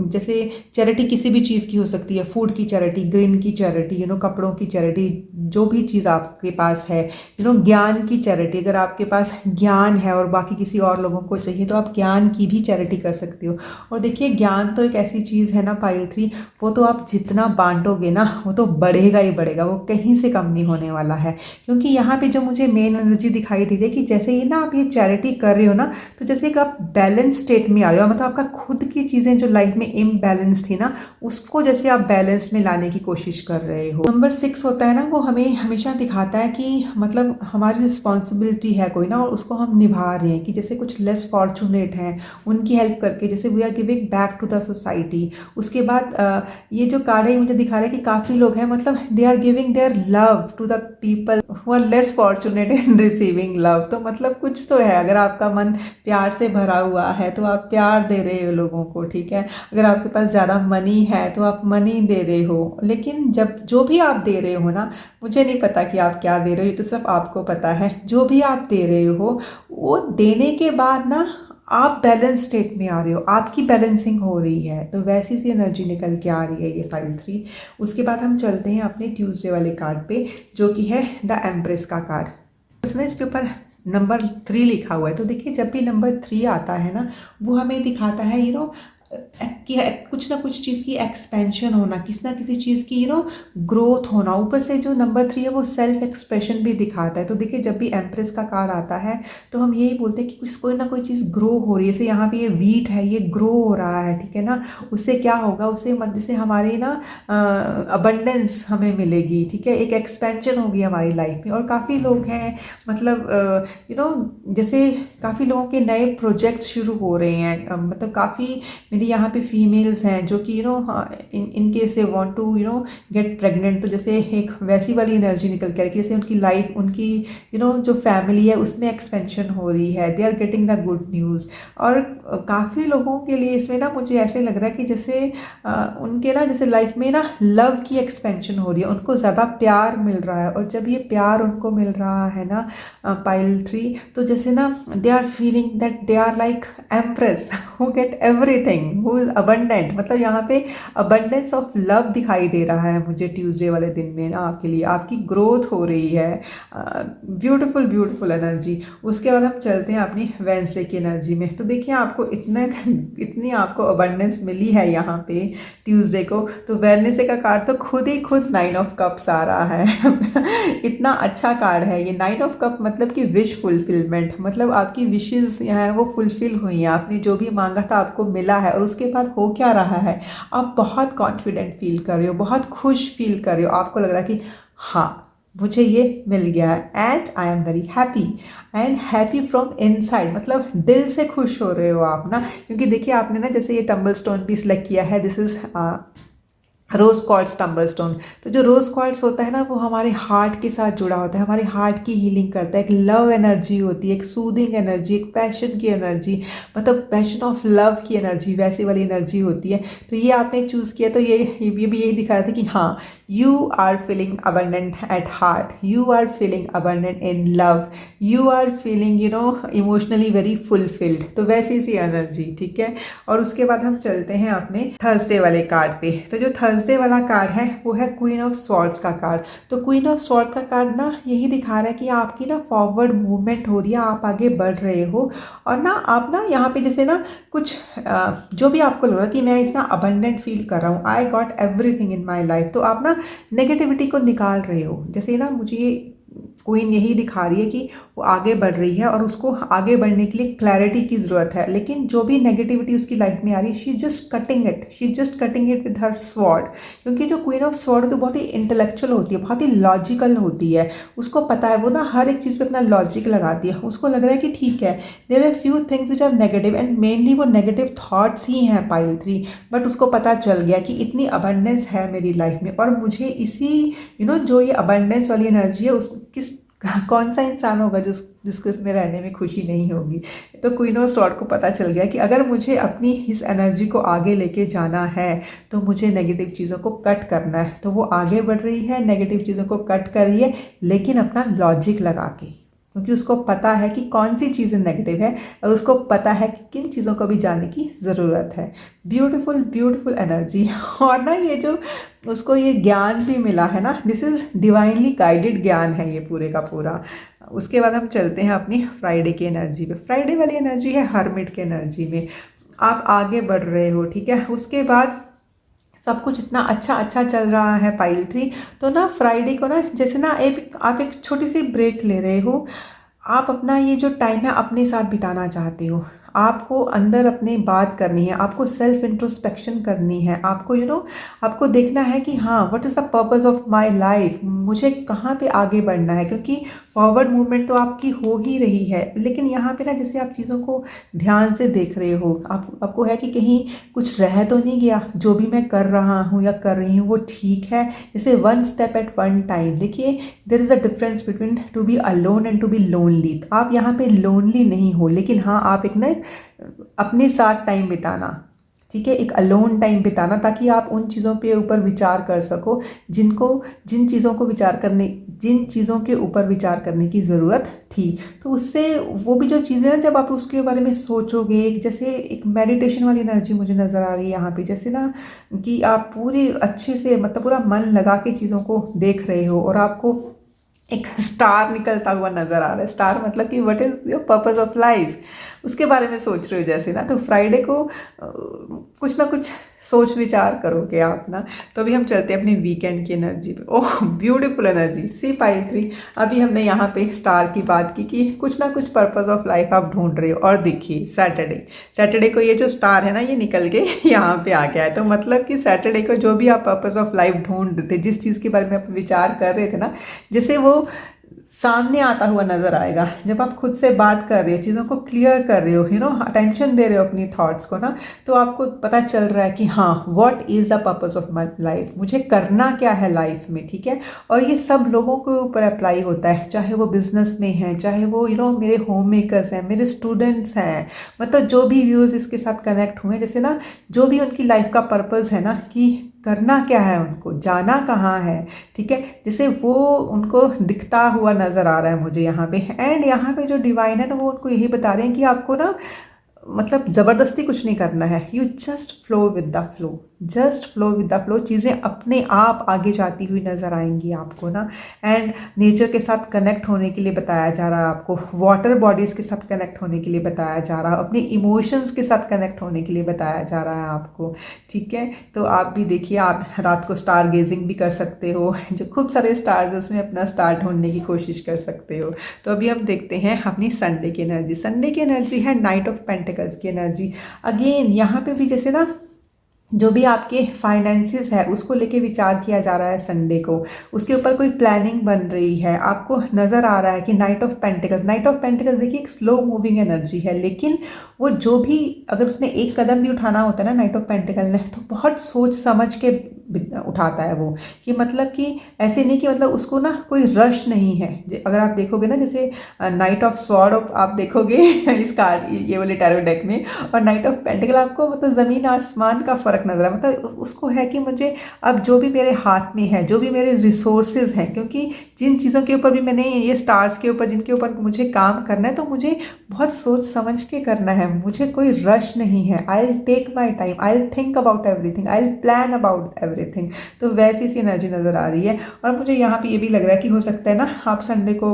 जैसे चैरिटी किसी भी चीज़ की हो सकती है, फूड की चैरिटी, ग्रीन की चैरिटी, कपड़ों की चैरिटी, जो भी चीज़ आपके पास है, ज्ञान की चैरिटी। अगर आपके पास ज्ञान है और बाकी किसी और लोगों को चाहिए तो आप ज्ञान की भी चैरिटी कर सकते हो। और देखिए ज्ञान तो एक ऐसी चीज़ है ना पाइल 3, वो तो आप जितना बांटोगे ना वो तो बढ़ेगा ही बढ़ेगा, वो कहीं से कम नहीं होने वाला है। क्योंकि यहाँ पे जो मुझे मेन एनर्जी दिखाई दी है कि जैसे ही ना आप ये चैरिटी कर रहे हो ना तो जैसे एक आप बैलेंस स्टेट में आ रहे हो, मतलब आपका खुद की चीज़ें जो लाइफ में इम्बैलेंस थी ना उसको जैसे आप बैलेंस में लाने की कोशिश कर रहे हो। नंबर 6 होता है ना, वो हमें हमेशा दिखाता है कि मतलब हमारी रिस्पॉन्सिबिलिटी है कोई ना और उसको हम निभा रहे हैं, कि जैसे कुछ लेस फॉर्चुनेट हैं उनकी हेल्प करके जैसे we are giving back to the society. उसके बाद ये जो कार्ड है मुझे दिखा रहा है कि काफ़ी लोग हैं, मतलब they are giving their love to the people who are less fortunate in receiving love. तो मतलब कुछ तो है, अगर आपका मन प्यार से भरा हुआ है तो आप प्यार दे रहे हो लोगों को, ठीक है। अगर आपके पास ज़्यादा मनी है तो आप मनी दे रहे हो, लेकिन जब जो भी आप दे रहे हो ना, मुझे नहीं पता कि आप क्या दे रहे हो, ये तो सिर्फ आपको पता है। जो भी आप दे रहे हो वो देने के बाद ना आप बैलेंस स्टेट में आ रहे हो, आपकी बैलेंसिंग हो रही है, तो वैसी सी एनर्जी निकल के आ रही है ये फाइल 3। उसके बाद हम चलते हैं अपने ट्यूसडे वाले कार्ड पे, जो कि है द एम्प्रेस का कार्ड। उसने इसके ऊपर नंबर 3 लिखा हुआ है। तो देखिए जब भी नंबर 3 आता है ना, वो हमें दिखाता है कि कुछ ना कुछ चीज़ की एक्सपेंशन होना, किसी ना किसी चीज़ की ग्रोथ होना। ऊपर से जो नंबर 3 है वो सेल्फ एक्सप्रेशन भी दिखाता है। तो देखिए जब भी एम्प्रेस का कार्ड आता है तो हम यही बोलते हैं कि कुछ कोई ना कोई चीज़ ग्रो हो रही है। जैसे यहाँ पे ये वीट है, ये ग्रो हो रहा है, ठीक है ना। उससे क्या होगा, उससे मध्य से हमारी ना अबंडेंस हमें मिलेगी, ठीक है, एक एक्सपेंशन होगी हमारी लाइफ में। और काफ़ी लोग हैं, मतलब जैसे काफ़ी लोगों के नए प्रोजेक्ट शुरू हो रहे हैं। मतलब काफ़ी मेरी यहाँ पे फीमेल्स हैं जो कि in case they want to get pregnant, तो जैसे एक वैसी वाली एनर्जी निकल के जैसे उनकी लाइफ, उनकी जो फैमिली है उसमें एक्सपेंशन हो रही है, they are getting the good news. और काफ़ी लोगों के लिए इसमें ना मुझे ऐसे लग रहा है कि जैसे उनके ना जैसे लाइफ में ना लव की एक्सपेंशन हो रही है, उनको ज़्यादा प्यार मिल रहा है। और जब ये प्यार उनको मिल रहा है ना पाइल 3, तो जैसे ना they are feeling that they are like empress who get everything, who is abundant. मतलब यहाँ पे अबंडेंस ऑफ लव दिखाई दे रहा है मुझे ट्यूसडे वाले दिन में ना आपके लिए, आपकी ग्रोथ हो रही है। Beautiful beautiful energy. उसके बाद हम चलते हैं अपनी वेंसडे की एनर्जी में। तो देखिए आपको इतनी आपको अबंडेंस मिली है यहाँ पे ट्यूसडे को। तो वेडनेसडे का कार्ड तो खुद 9 ऑफ कप्स आ रहा है इतना अच्छा कार्ड है ये 9 ऑफ कप, मतलब कि विश फुलफिलमेंट, मतलब आपकी विशेस यहाँ है वो फुलफिल हुई हैं, आपने जो भी मांगा था आपको मिला है। और उसके बाद हो क्या रहा है, आप बहुत कॉन्फिडेंट फील कर रहे हो, बहुत खुश फील कर रहे हो, आपको लग रहा है कि हाँ मुझे ये मिल गया है and I am very happy and happy from inside, मतलब दिल से खुश हो रहे हो आप ना। क्योंकि देखिए आपने ना जैसे ये टम्बल स्टोन भी सिलेक्ट किया है, this is rose quartz tumble stone. तो जो रोज़ क्वार्ट्ज होता है ना वो हमारे हार्ट के साथ जुड़ा होता है, हमारे हार्ट की हीलिंग करता है। एक लव एनर्जी होती है, एक सूदिंग एनर्जी, एक पैशन की एनर्जी, मतलब पैशन ऑफ लव की एनर्जी, वैसी वाली एनर्जी होती है। तो ये आपने चूज़ किया, तो ये भी यही दिखा रहा था कि हाँ you are feeling abundant at heart, you are feeling abundant in love, you are feeling emotionally very fulfilled. तो वैसी सी एनर्जी, ठीक है। और उसके बाद हम चलते हैं अपने थर्सडे वाले कार्ड पे। तो जो थर्सडे वाला कार्ड है वो है क्वीन ऑफ स्वॉर्ड्स का कार्ड। तो क्वीन ऑफ स्वॉर्ड का कार्ड ना यही दिखा रहा है कि आपकी ना फॉरवर्ड मूवमेंट हो रही है, आप आगे बढ़ रहे हो। और ना आप ना यहाँ पे जैसे ना कुछ जो भी आपको लगा कि मैं इतना अबंडेंट फील कर रहा हूँ, I got everything in my life, तो आप ना नेगेटिविटी को निकाल रहे हो। जैसे ना मुझे क्वीन यही दिखा रही है कि वो आगे बढ़ रही है और उसको आगे बढ़ने के लिए क्लैरिटी की ज़रूरत है। लेकिन जो भी नेगेटिविटी उसकी लाइफ में आ रही है, she just cutting it with her sword. क्योंकि जो क्वीन ऑफ स्वॉर्ड तो बहुत ही इंटेलेक्चुअल होती है, बहुत ही लॉजिकल होती है, उसको पता है, वो ना हर एक चीज़ पे अपना लॉजिक लगाती है। उसको लग रहा है कि ठीक है there are few things which are negative and mainly वो नेगेटिव थॉट्स ही हैं पाइल 3, बट उसको पता चल गया कि इतनी अबंडेंस है मेरी लाइफ में और मुझे इसी जो ये अबंडेंस वाली एनर्जी है उस कौन सा इंसान होगा जिसको इसमें रहने में खुशी नहीं होगी। तो क्वीन ऑफ स्वॉर्ड को पता चल गया कि अगर मुझे अपनी इस एनर्जी को आगे लेके जाना है तो मुझे नेगेटिव चीज़ों को कट करना है। तो वो आगे बढ़ रही है, नेगेटिव चीज़ों को कट कर रही है, लेकिन अपना लॉजिक लगा के, क्योंकि उसको पता है कि कौन सी चीज़ें नेगेटिव है और उसको पता है कि किन चीज़ों को भी जानने की ज़रूरत है। Beautiful beautiful energy. और ना ये जो उसको ये ज्ञान भी मिला है ना, दिस इज़ डिवाइनली गाइडेड ज्ञान है ये पूरे का पूरा। उसके बाद हम चलते हैं अपनी फ्राइडे की एनर्जी पे। फ्राइडे वाली एनर्जी है हर्मिट की एनर्जी में, आप आगे बढ़ रहे हो, ठीक है। उसके बाद सब कुछ इतना अच्छा चल रहा है पाइल 3। तो ना फ्राइडे को ना जैसे ना आप एक छोटी सी ब्रेक ले रहे हो, आप अपना ये जो टाइम है अपने साथ बिताना चाहते हो, आपको अंदर अपने बात करनी है, आपको सेल्फ इंट्रोस्पेक्शन करनी है, आपको आपको देखना है कि हाँ what is the purpose of my life, मुझे कहाँ पे आगे बढ़ना है। क्योंकि फॉरवर्ड मूवमेंट तो आपकी हो ही रही है, लेकिन यहाँ पे ना जैसे आप चीज़ों को ध्यान से देख रहे हो, आपको है कि कहीं कुछ रह तो नहीं गया, जो भी मैं कर रहा हूँ या कर रही हूँ वो ठीक है। जैसे one step at one time. देखिए, there is a difference between to be alone and to be lonely. आप यहाँ पे लोनली नहीं हो, लेकिन हाँ आप एक ना अपने साथ टाइम बिताना, ठीक है, एक अलोन टाइम बिताना, ताकि आप उन चीज़ों पे ऊपर विचार कर सको जिन चीज़ों के ऊपर विचार करने की ज़रूरत थी। तो उससे वो भी जो चीज़ें ना, जब आप उसके बारे में सोचोगे, जैसे एक मेडिटेशन वाली एनर्जी मुझे नज़र आ रही है यहाँ पे, जैसे ना कि आप पूरी अच्छे से मतलब पूरा मन लगा के चीज़ों को देख रहे हो, और आपको एक स्टार निकलता हुआ नज़र आ रहा है। स्टार मतलब कि what is your purpose of life, उसके बारे में सोच रहे हो जैसे ना। तो फ्राइडे को कुछ ना कुछ सोच विचार करोगे आप ना। तो अभी हम चलते हैं अपने वीकेंड की एनर्जी पे। ओह ब्यूटीफुल एनर्जी, सी पाइल 3। अभी हमने यहाँ पे स्टार की बात की कि कुछ ना कुछ पर्पस ऑफ लाइफ आप ढूंढ रहे हो। और देखिए सैटरडे को ये जो स्टार है ना, ये निकल के यहाँ पे आ गया है। तो मतलब कि सैटरडे को जो भी आप पर्पस ऑफ लाइफ ढूंढ रहे थे, जिस चीज़ के बारे में आप विचार कर रहे थे ना, जैसे वो सामने आता हुआ नजर आएगा। जब आप खुद से बात कर रहे हो, चीज़ों को क्लियर कर रहे हो, अटेंशन दे रहे हो अपनी थॉट्स को ना, तो आपको पता चल रहा है कि हाँ, what is the purpose of my life, मुझे करना क्या है लाइफ में, ठीक है। और ये सब लोगों के ऊपर अप्लाई होता है, चाहे वो बिजनेस में हैं, चाहे वो मेरे होम मेकर्स हैं, मेरे स्टूडेंट्स हैं, मतलब जो भी व्यूअर्स इसके साथ कनेक्ट हुए, जैसे ना जो भी उनकी लाइफ का पर्पस है ना, कि करना क्या है, उनको जाना कहाँ है, ठीक है, जैसे वो उनको दिखता हुआ नज़र आ रहा है मुझे यहाँ पे। एंड यहाँ पे जो डिवाइन है ना, वो उनको यही बता रहे हैं कि आपको ना मतलब ज़बरदस्ती कुछ नहीं करना है, you just flow with the flow, just flow with the flow. चीज़ें अपने आप आगे जाती हुई नज़र आएंगी आपको ना। एंड नेचर के साथ कनेक्ट होने के लिए बताया जा रहा है आपको, वाटर बॉडीज़ के साथ कनेक्ट होने के लिए बताया जा रहा है, अपने इमोशंस के साथ कनेक्ट होने के लिए बताया जा रहा है आपको, ठीक है। तो आप भी देखिए, आप रात को स्टार गेजिंग भी कर सकते हो, जो खूब सारे स्टार्स उसमें अपना स्टार ढूंढने की कोशिश कर सकते हो। तो अभी हम देखते हैं अपनी संडे की एनर्जी। संडे की एनर्जी है नाइट ऑफ पेंटिकल्स की एनर्जी। अगेन यहाँ पे भी जैसे ना जो भी आपके फाइनेंसिस है उसको लेके विचार किया जा रहा है संडे को, उसके ऊपर कोई प्लानिंग बन रही है। आपको नज़र आ रहा है कि नाइट ऑफ पेंटिकल्स देखिए एक स्लो मूविंग एनर्जी है, लेकिन वो जो भी अगर उसने एक कदम भी उठाना होता है ना नाइट ऑफ पेंटिकल ने, तो बहुत सोच समझ के उठाता है वो, कि मतलब कि ऐसे नहीं कि मतलब उसको ना कोई रश नहीं है। अगर आप देखोगे ना, जैसे नाइट ऑफ स्वॉर्ड आप देखोगे इस कार्ड ये वाले टैरो डेक में, और नाइट ऑफ पेंटिकल आपको मतलब ज़मीन आसमान का फ़र्क नजर है। मतलब उसको है कि मुझे अब जो भी मेरे हाथ में है, जो भी मेरे रिसोर्सेज हैं, क्योंकि जिन चीज़ों के ऊपर भी मैंने ये स्टार्स के ऊपर जिनके ऊपर मुझे काम करना है, तो मुझे बहुत सोच समझ के करना है, मुझे कोई रश नहीं है। I will take my time, I will think about everything, I will plan about everything. तो वैसी सी एनर्जी नज़र आ रही है। और मुझे यहाँ पे ये भी लग रहा है कि हो सकता है ना आप संडे को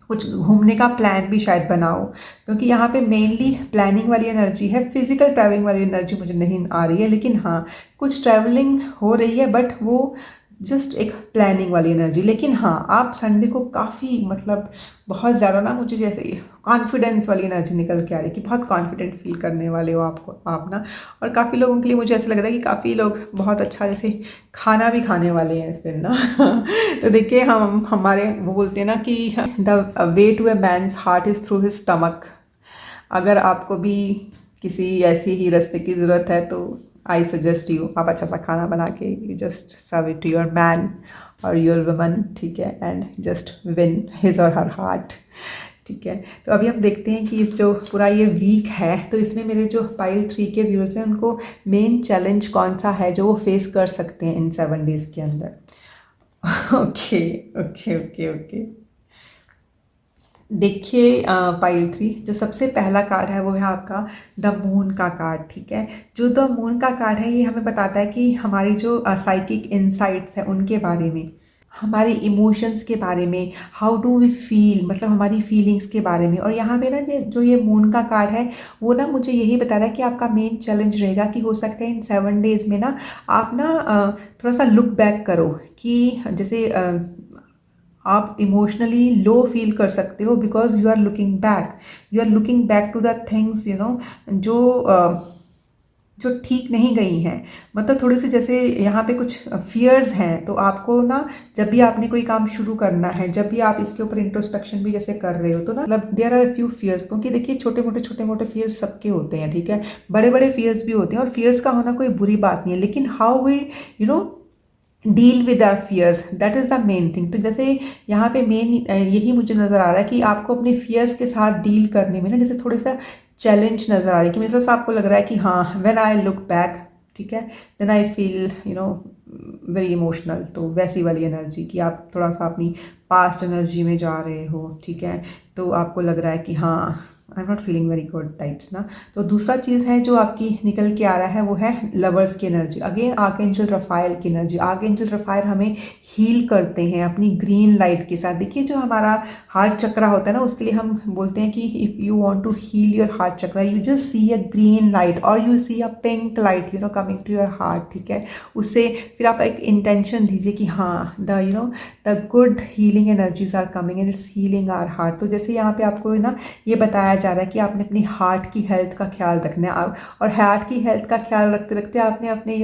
कुछ घूमने का प्लान भी शायद बनाओ, क्योंकि यहाँ पे मेनली प्लानिंग वाली एनर्जी है, फिजिकल ट्रैवलिंग वाली एनर्जी मुझे नहीं आ रही है। लेकिन हाँ, कुछ ट्रैवलिंग हो रही है, बट वो जस्ट एक प्लानिंग वाली एनर्जी। लेकिन हाँ, आप संडे को काफ़ी मतलब बहुत ज़्यादा ना, मुझे जैसे कॉन्फिडेंस वाली एनर्जी निकल के आ रही है कि बहुत कॉन्फिडेंट फील करने वाले हो आप ना। और काफ़ी लोगों के लिए मुझे ऐसा लग रहा है कि काफ़ी लोग बहुत अच्छा जैसे खाना भी खाने वाले हैं इस दिन ना तो देखिए, हम हमारे वो बोलते हैं ना कि the way to a man's heart is through his stomach. अगर आपको भी किसी ऐसी ही रास्ते की ज़रूरत है, तो आई सजेस्ट यू, आप अच्छा सा खाना बना के you just serve it to your man और योर वुमन, ठीक है, एंड जस्ट विन हिज और हर हार्ट, ठीक है। तो अभी हम देखते हैं कि इस जो पूरा ये वीक है, तो इसमें मेरे जो पाइल 3 के व्यूअर्स हैं, उनको मेन चैलेंज कौन सा है जो वो फेस कर सकते हैं इन 7 डेज़ के अंदर। ओके ओके ओके ओके, देखिए पाइल 3, जो सबसे पहला कार्ड है वो है आपका द मून का कार्ड, ठीक है। जो द मून का कार्ड है, ये हमें बताता है कि हमारी जो साइकिक इनसाइट्स है उनके बारे में, हमारे इमोशंस के बारे में, हाउ डू वी फील, मतलब हमारी फीलिंग्स के बारे में। और यहाँ पे ना जो ये मून का कार्ड है, वो ना मुझे यही बता रहा है कि आपका मेन चैलेंज रहेगा कि हो सकता है इन 7 डेज़ में ना आप ना थोड़ा सा लुक बैक करो, कि जैसे आप इमोशनली लो फील कर सकते हो, because you are looking back to the things जो जो ठीक नहीं गई हैं, मतलब थोड़ी सी जैसे यहाँ पे कुछ फियर्स हैं, तो आपको ना जब भी आपने कोई काम शुरू करना है, जब भी आप इसके ऊपर इंट्रोस्पेक्शन भी जैसे कर रहे हो, तो ना मतलब देयर आर फ्यू फियर्स, क्योंकि देखिए छोटे मोटे फियर्स सबके होते हैं, ठीक है, बड़े बड़े फियर्स भी होते हैं, और फियर्स का होना कोई बुरी बात नहीं है, लेकिन how we you know deal with our fears, that is the main thing. तो जैसे यहाँ पे मेन यही मुझे नज़र आ रहा है कि आपको अपने फियर्स के साथ डील करने में ना जैसे थोड़ा सा चैलेंज नज़र आ रहा है, कि मतलब आपको लग रहा है कि हाँ व्हेन आई लुक बैक, ठीक है, then I feel very emotional. तो वैसी वाली एनर्जी कि आप थोड़ा सा अपनी पास्ट एनर्जी में जा रहे हो, ठीक है, तो आपको लग रहा है कि हाँ I am not feeling very good types ना। तो दूसरा चीज़ है जो आपकी निकल के आ रहा है वो है लवर्स की एनर्जी, अगेन आर्कएंजल रफाइल की एनर्जी। आर्कएंजल रफाइल हमें हील करते हैं अपनी ग्रीन लाइट के साथ। देखिए जो हमारा हार्ट चक्रा होता है ना, उसके लिए हम बोलते हैं कि if you want to heal your heart chakra, you just see a green light और you see a pink light coming to your heart, ठीक है। उससे फिर आप एक इंटेंशन दीजिए कि हाँ the good healing energies are coming and it's healing our heart. तो जैसे यहाँ पे आपको ना ये बताया जा रहा है कि आपने अपनी हार्ट की हेल्थ का ख्याल रखना है, और हार्ट की हेल्थ का ख्याल रखते रखते आपने अपने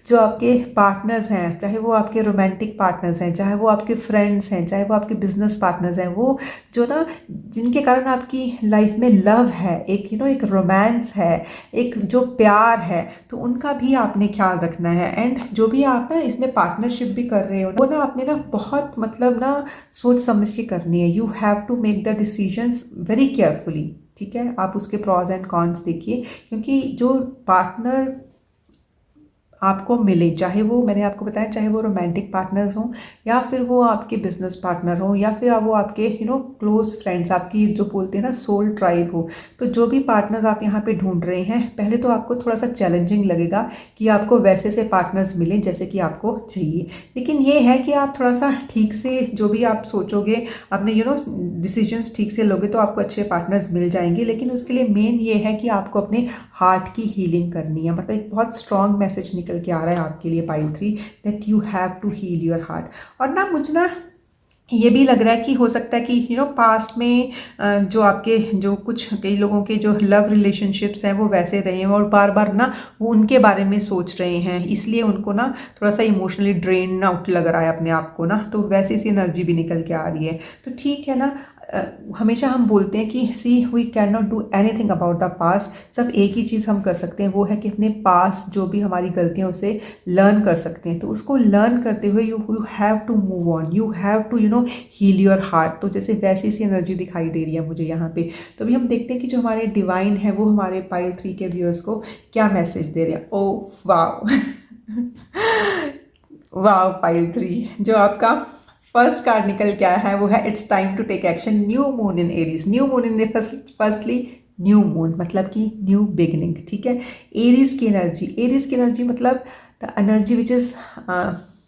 जो आपके पार्टनर्स हैं, चाहे वो आपके रोमांटिक पार्टनर्स हैं, चाहे वो आपके फ्रेंड्स हैं, चाहे वो आपके बिजनेस पार्टनर्स हैं, वो जो ना जिनके कारण आपकी लाइफ में लव है, एक एक रोमांस है, एक जो प्यार है, तो उनका भी आपने ख्याल रखना है। एंड जो भी आप ना इसमें पार्टनरशिप भी कर रहे हो वो ना आपने ना बहुत मतलब ना सोच समझ के करनी है। You have to make the decisions very carefully, ठीक है। आप उसके प्रॉज एंड कॉन्स देखिए, क्योंकि जो पार्टनर आपको मिले, चाहे वो मैंने आपको बताया चाहे वो रोमांटिक पार्टनर्स हों या फिर वो आपके बिजनेस पार्टनर हों या फिर वो आपके क्लोज फ्रेंड्स, आपकी जो बोलते हैं ना सोल ट्राइब हो, तो जो भी पार्टनर्स आप यहाँ पे ढूंढ रहे हैं, पहले तो आपको थोड़ा सा चैलेंजिंग लगेगा कि आपको वैसे से पार्टनर्स मिलें जैसे कि आपको चाहिए, लेकिन ये है कि आप थोड़ा सा ठीक से जो भी आप सोचोगे, अपने डिसीजंस ठीक से लोगे तो आपको अच्छे पार्टनर्स मिल जाएंगे। लेकिन उसके लिए मेन ये है कि आपको अपने हार्ट की हीलिंग करनी है। मतलब एक बहुत स्ट्रॉन्ग मैसेज निकल के आ रहा है आपके लिए pile 3, that you have to heal your heart. और ना मुझे ना ये भी लग रहा है कि हो सकता है कि पास्ट में जो आपके जो कुछ कई लोगों के जो लव रिलेशनशिप्स हैं वो वैसे रहे हैं और बार बार ना वो उनके बारे में सोच रहे हैं, इसलिए उनको ना थोड़ा सा इमोशनली ड्रेन आउट लग रहा है अपने आप को ना, तो वैसी सी एनर्जी भी निकल के आ रही है। तो ठीक है ना, हमेशा हम बोलते हैं कि see we can not do anything about the past, सिर्फ एक ही चीज़ हम कर सकते हैं, वो है कि अपने पास्ट जो भी हमारी गलतियाँ उसे लर्न कर सकते हैं। तो उसको लर्न करते हुए you have to move on, you have to heal your heart. तो जैसे वैसी सी एनर्जी दिखाई दे रही है मुझे यहाँ पे। तो अभी हम देखते हैं कि जो हमारे डिवाइन है वो हमारे पाइल 3 के व्यूअर्स को क्या मैसेज दे रहे हैं। ओ वाह वाह पाइल 3, जो आपका फर्स्ट कार्ड निकल के आया है वो है it's time to take action, new moon in Aries. New moon in firstly new moon मतलब कि न्यू बिगिनिंग, ठीक है। एरीज की एनर्जी मतलब the energy which is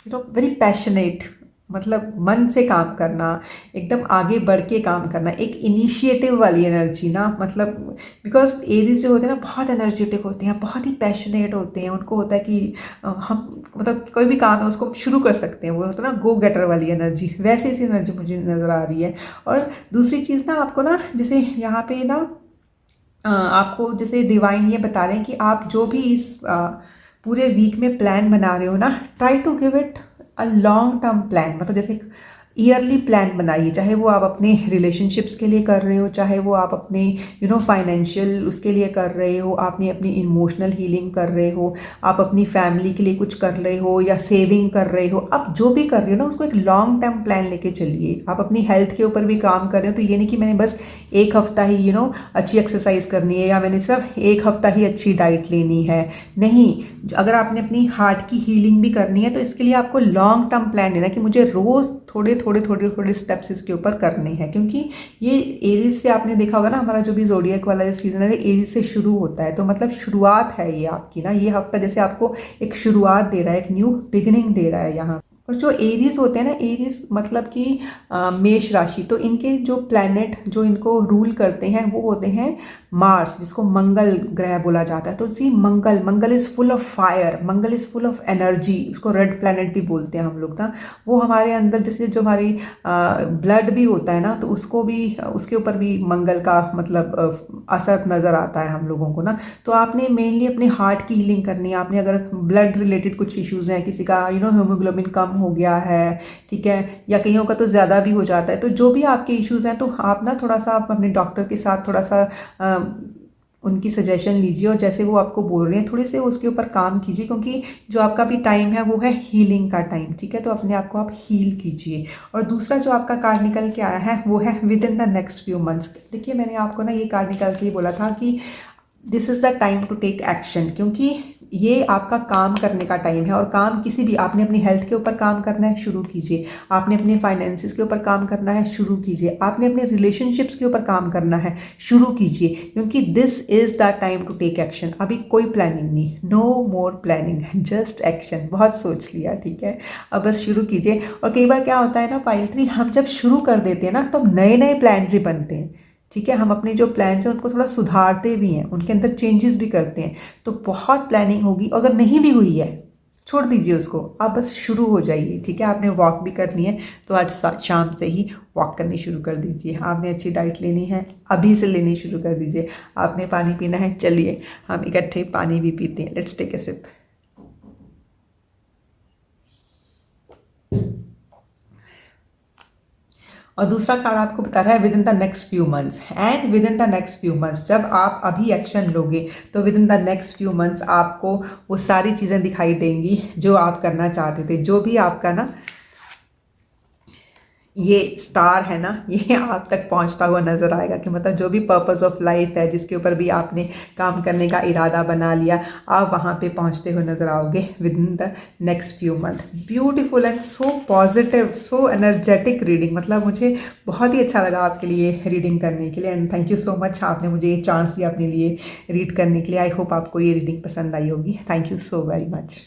very passionate, मतलब मन से काम करना, एकदम आगे बढ़ के काम करना, एक इनिशिएटिव वाली एनर्जी ना, मतलब बिकॉज एरीज जो होते हैं ना बहुत एनर्जेटिक होते हैं, बहुत ही पैशनेट होते हैं, उनको होता है कि हम मतलब कोई भी काम है उसको शुरू कर सकते हैं, वो होता है ना गो गेटर वाली एनर्जी, वैसे सी एनर्जी मुझे नज़र आ रही है। और दूसरी चीज़ ना आपको ना जैसे यहाँ पे ना आपको जैसे डिवाइन ये बता रहे हैं कि आप जो भी इस पूरे वीक में प्लान बना रहे हो ना, try to give it a long term plan, मतलब जैसे एक ईयरली प्लान बनाइए, चाहे वो आप अपने रिलेशनशिप्स के लिए कर रहे हो, चाहे वो आप अपने फाइनेंशियल उसके लिए कर रहे हो, आपने अपनी इमोशनल हीलिंग कर रहे हो, आप अपनी फैमिली के लिए कुछ कर रहे हो या सेविंग कर रहे हो, आप जो भी कर रहे हो ना उसको एक लॉन्ग टर्म प्लान लेके चलिए। आप अपनी हेल्थ के ऊपर भी काम कर रहे हो, तो ये नहीं कि मैंने बस एक हफ्ता ही अच्छी एक्सरसाइज करनी है या मैंने सिर्फ एक हफ्ता ही अच्छी डाइट लेनी है, नहीं। अगर आपने अपनी हार्ट की हीलिंग भी करनी है तो इसके लिए आपको लॉन्ग टर्म प्लान लेना कि मुझे रोज़ थोड़े स्टेप्स इसके ऊपर करने हैं, क्योंकि ये एरीज से आपने देखा होगा ना, हमारा जो भी ज़ोडिएक वाला सीजन है एरीज से शुरू होता है, तो मतलब शुरुआत है ये आपकी ना, ये हफ्ता जैसे आपको एक शुरुआत दे रहा है, एक न्यू बिगिनिंग दे रहा है यहाँ। और जो एरीज होते हैं ना, एरीज मतलब कि मेष राशि, तो इनके जो प्लैनेट जो इनको रूल करते हैं वो होते हैं मार्स, जिसको मंगल ग्रह बोला जाता है। तो see Mangal, Mangal is full of fire, Mangal is full of energy, उसको रेड प्लैनेट भी बोलते हैं हम लोग ना। वो हमारे अंदर जैसे जो हमारी ब्लड भी होता है ना, तो उसको भी, उसके ऊपर भी मंगल का मतलब असर नज़र आता है हम लोगों को ना। तो आपने मेनली अपने हार्ट की हीलिंग करनी है। आपने अगर ब्लड रिलेटेड कुछ इश्यूज़ हैं, किसी का हीमोग्लोबिन कम हो गया है, ठीक है, या कईयों का तो ज़्यादा भी हो जाता है, तो जो भी आपके इश्यूज़ हैं, तो आप ना थोड़ा सा आप अपने डॉक्टर के साथ थोड़ा सा उनकी सजेशन लीजिए, और जैसे वो आपको बोल रहे हैं थोड़े से उसके ऊपर काम कीजिए, क्योंकि जो आपका भी टाइम है वो है हीलिंग का टाइम, ठीक है। तो अपने आप को आप हील कीजिए। और दूसरा जो आपका कार्ड निकल के आया है वो है within the next few months. देखिए, मैंने आपको ना ये कार्ड निकल के बोला था कि this is the time to take action, क्योंकि ये आपका काम करने का टाइम है। और काम किसी भी, आपने अपनी हेल्थ के ऊपर काम करना है, शुरू कीजिए। आपने अपने फाइनेंसिस के ऊपर काम करना है, शुरू कीजिए। आपने अपने रिलेशनशिप्स के ऊपर काम करना है, शुरू कीजिए, क्योंकि this is the time to take action. अभी कोई प्लानिंग नहीं, no more planning, just action. बहुत सोच लिया, ठीक है, अब बस शुरू कीजिए। और कई बार क्या होता है ना पायलट्री, हम जब शुरू कर देते हैं ना, तो नए नए प्लान भी बनते हैं, ठीक है। हम अपने जो प्लान्स हैं उनको थोड़ा सुधारते भी हैं, उनके अंदर चेंजेस भी करते हैं। तो बहुत प्लानिंग होगी, अगर नहीं भी हुई है छोड़ दीजिए उसको, आप बस शुरू हो जाइए, ठीक है। आपने वॉक भी करनी है, तो आज शाम से ही वॉक करनी शुरू कर दीजिए। आपने अच्छी डाइट लेनी है, अभी से लेनी शुरू कर दीजिए। आपने पानी पीना है, चलिए हम इकट्ठे पानी भी पीते हैं। Let's take a sip. और दूसरा कार्ड आपको बता रहा है within the next few months. And within the next few months, जब आप अभी एक्शन लोगे तो within the next few months आपको वो सारी चीज़ें दिखाई देंगी जो आप करना चाहते थे। जो भी आपका ना ये स्टार है ना, ये आप तक पहुंचता हुआ नज़र आएगा, कि मतलब जो भी पर्पस ऑफ लाइफ है, जिसके ऊपर भी आपने काम करने का इरादा बना लिया, आप वहाँ पे पहुंचते हुए नज़र आओगे with in the next few month. Beautiful and so positive, so energetic reading. मतलब मुझे बहुत ही अच्छा लगा आपके लिए रीडिंग करने के लिए। And thank you so much, आपने मुझे ये चांस दिया अपने लिए रीड करने के लिए। आई होप आपको ये रीडिंग पसंद आई होगी। Thank you so very much.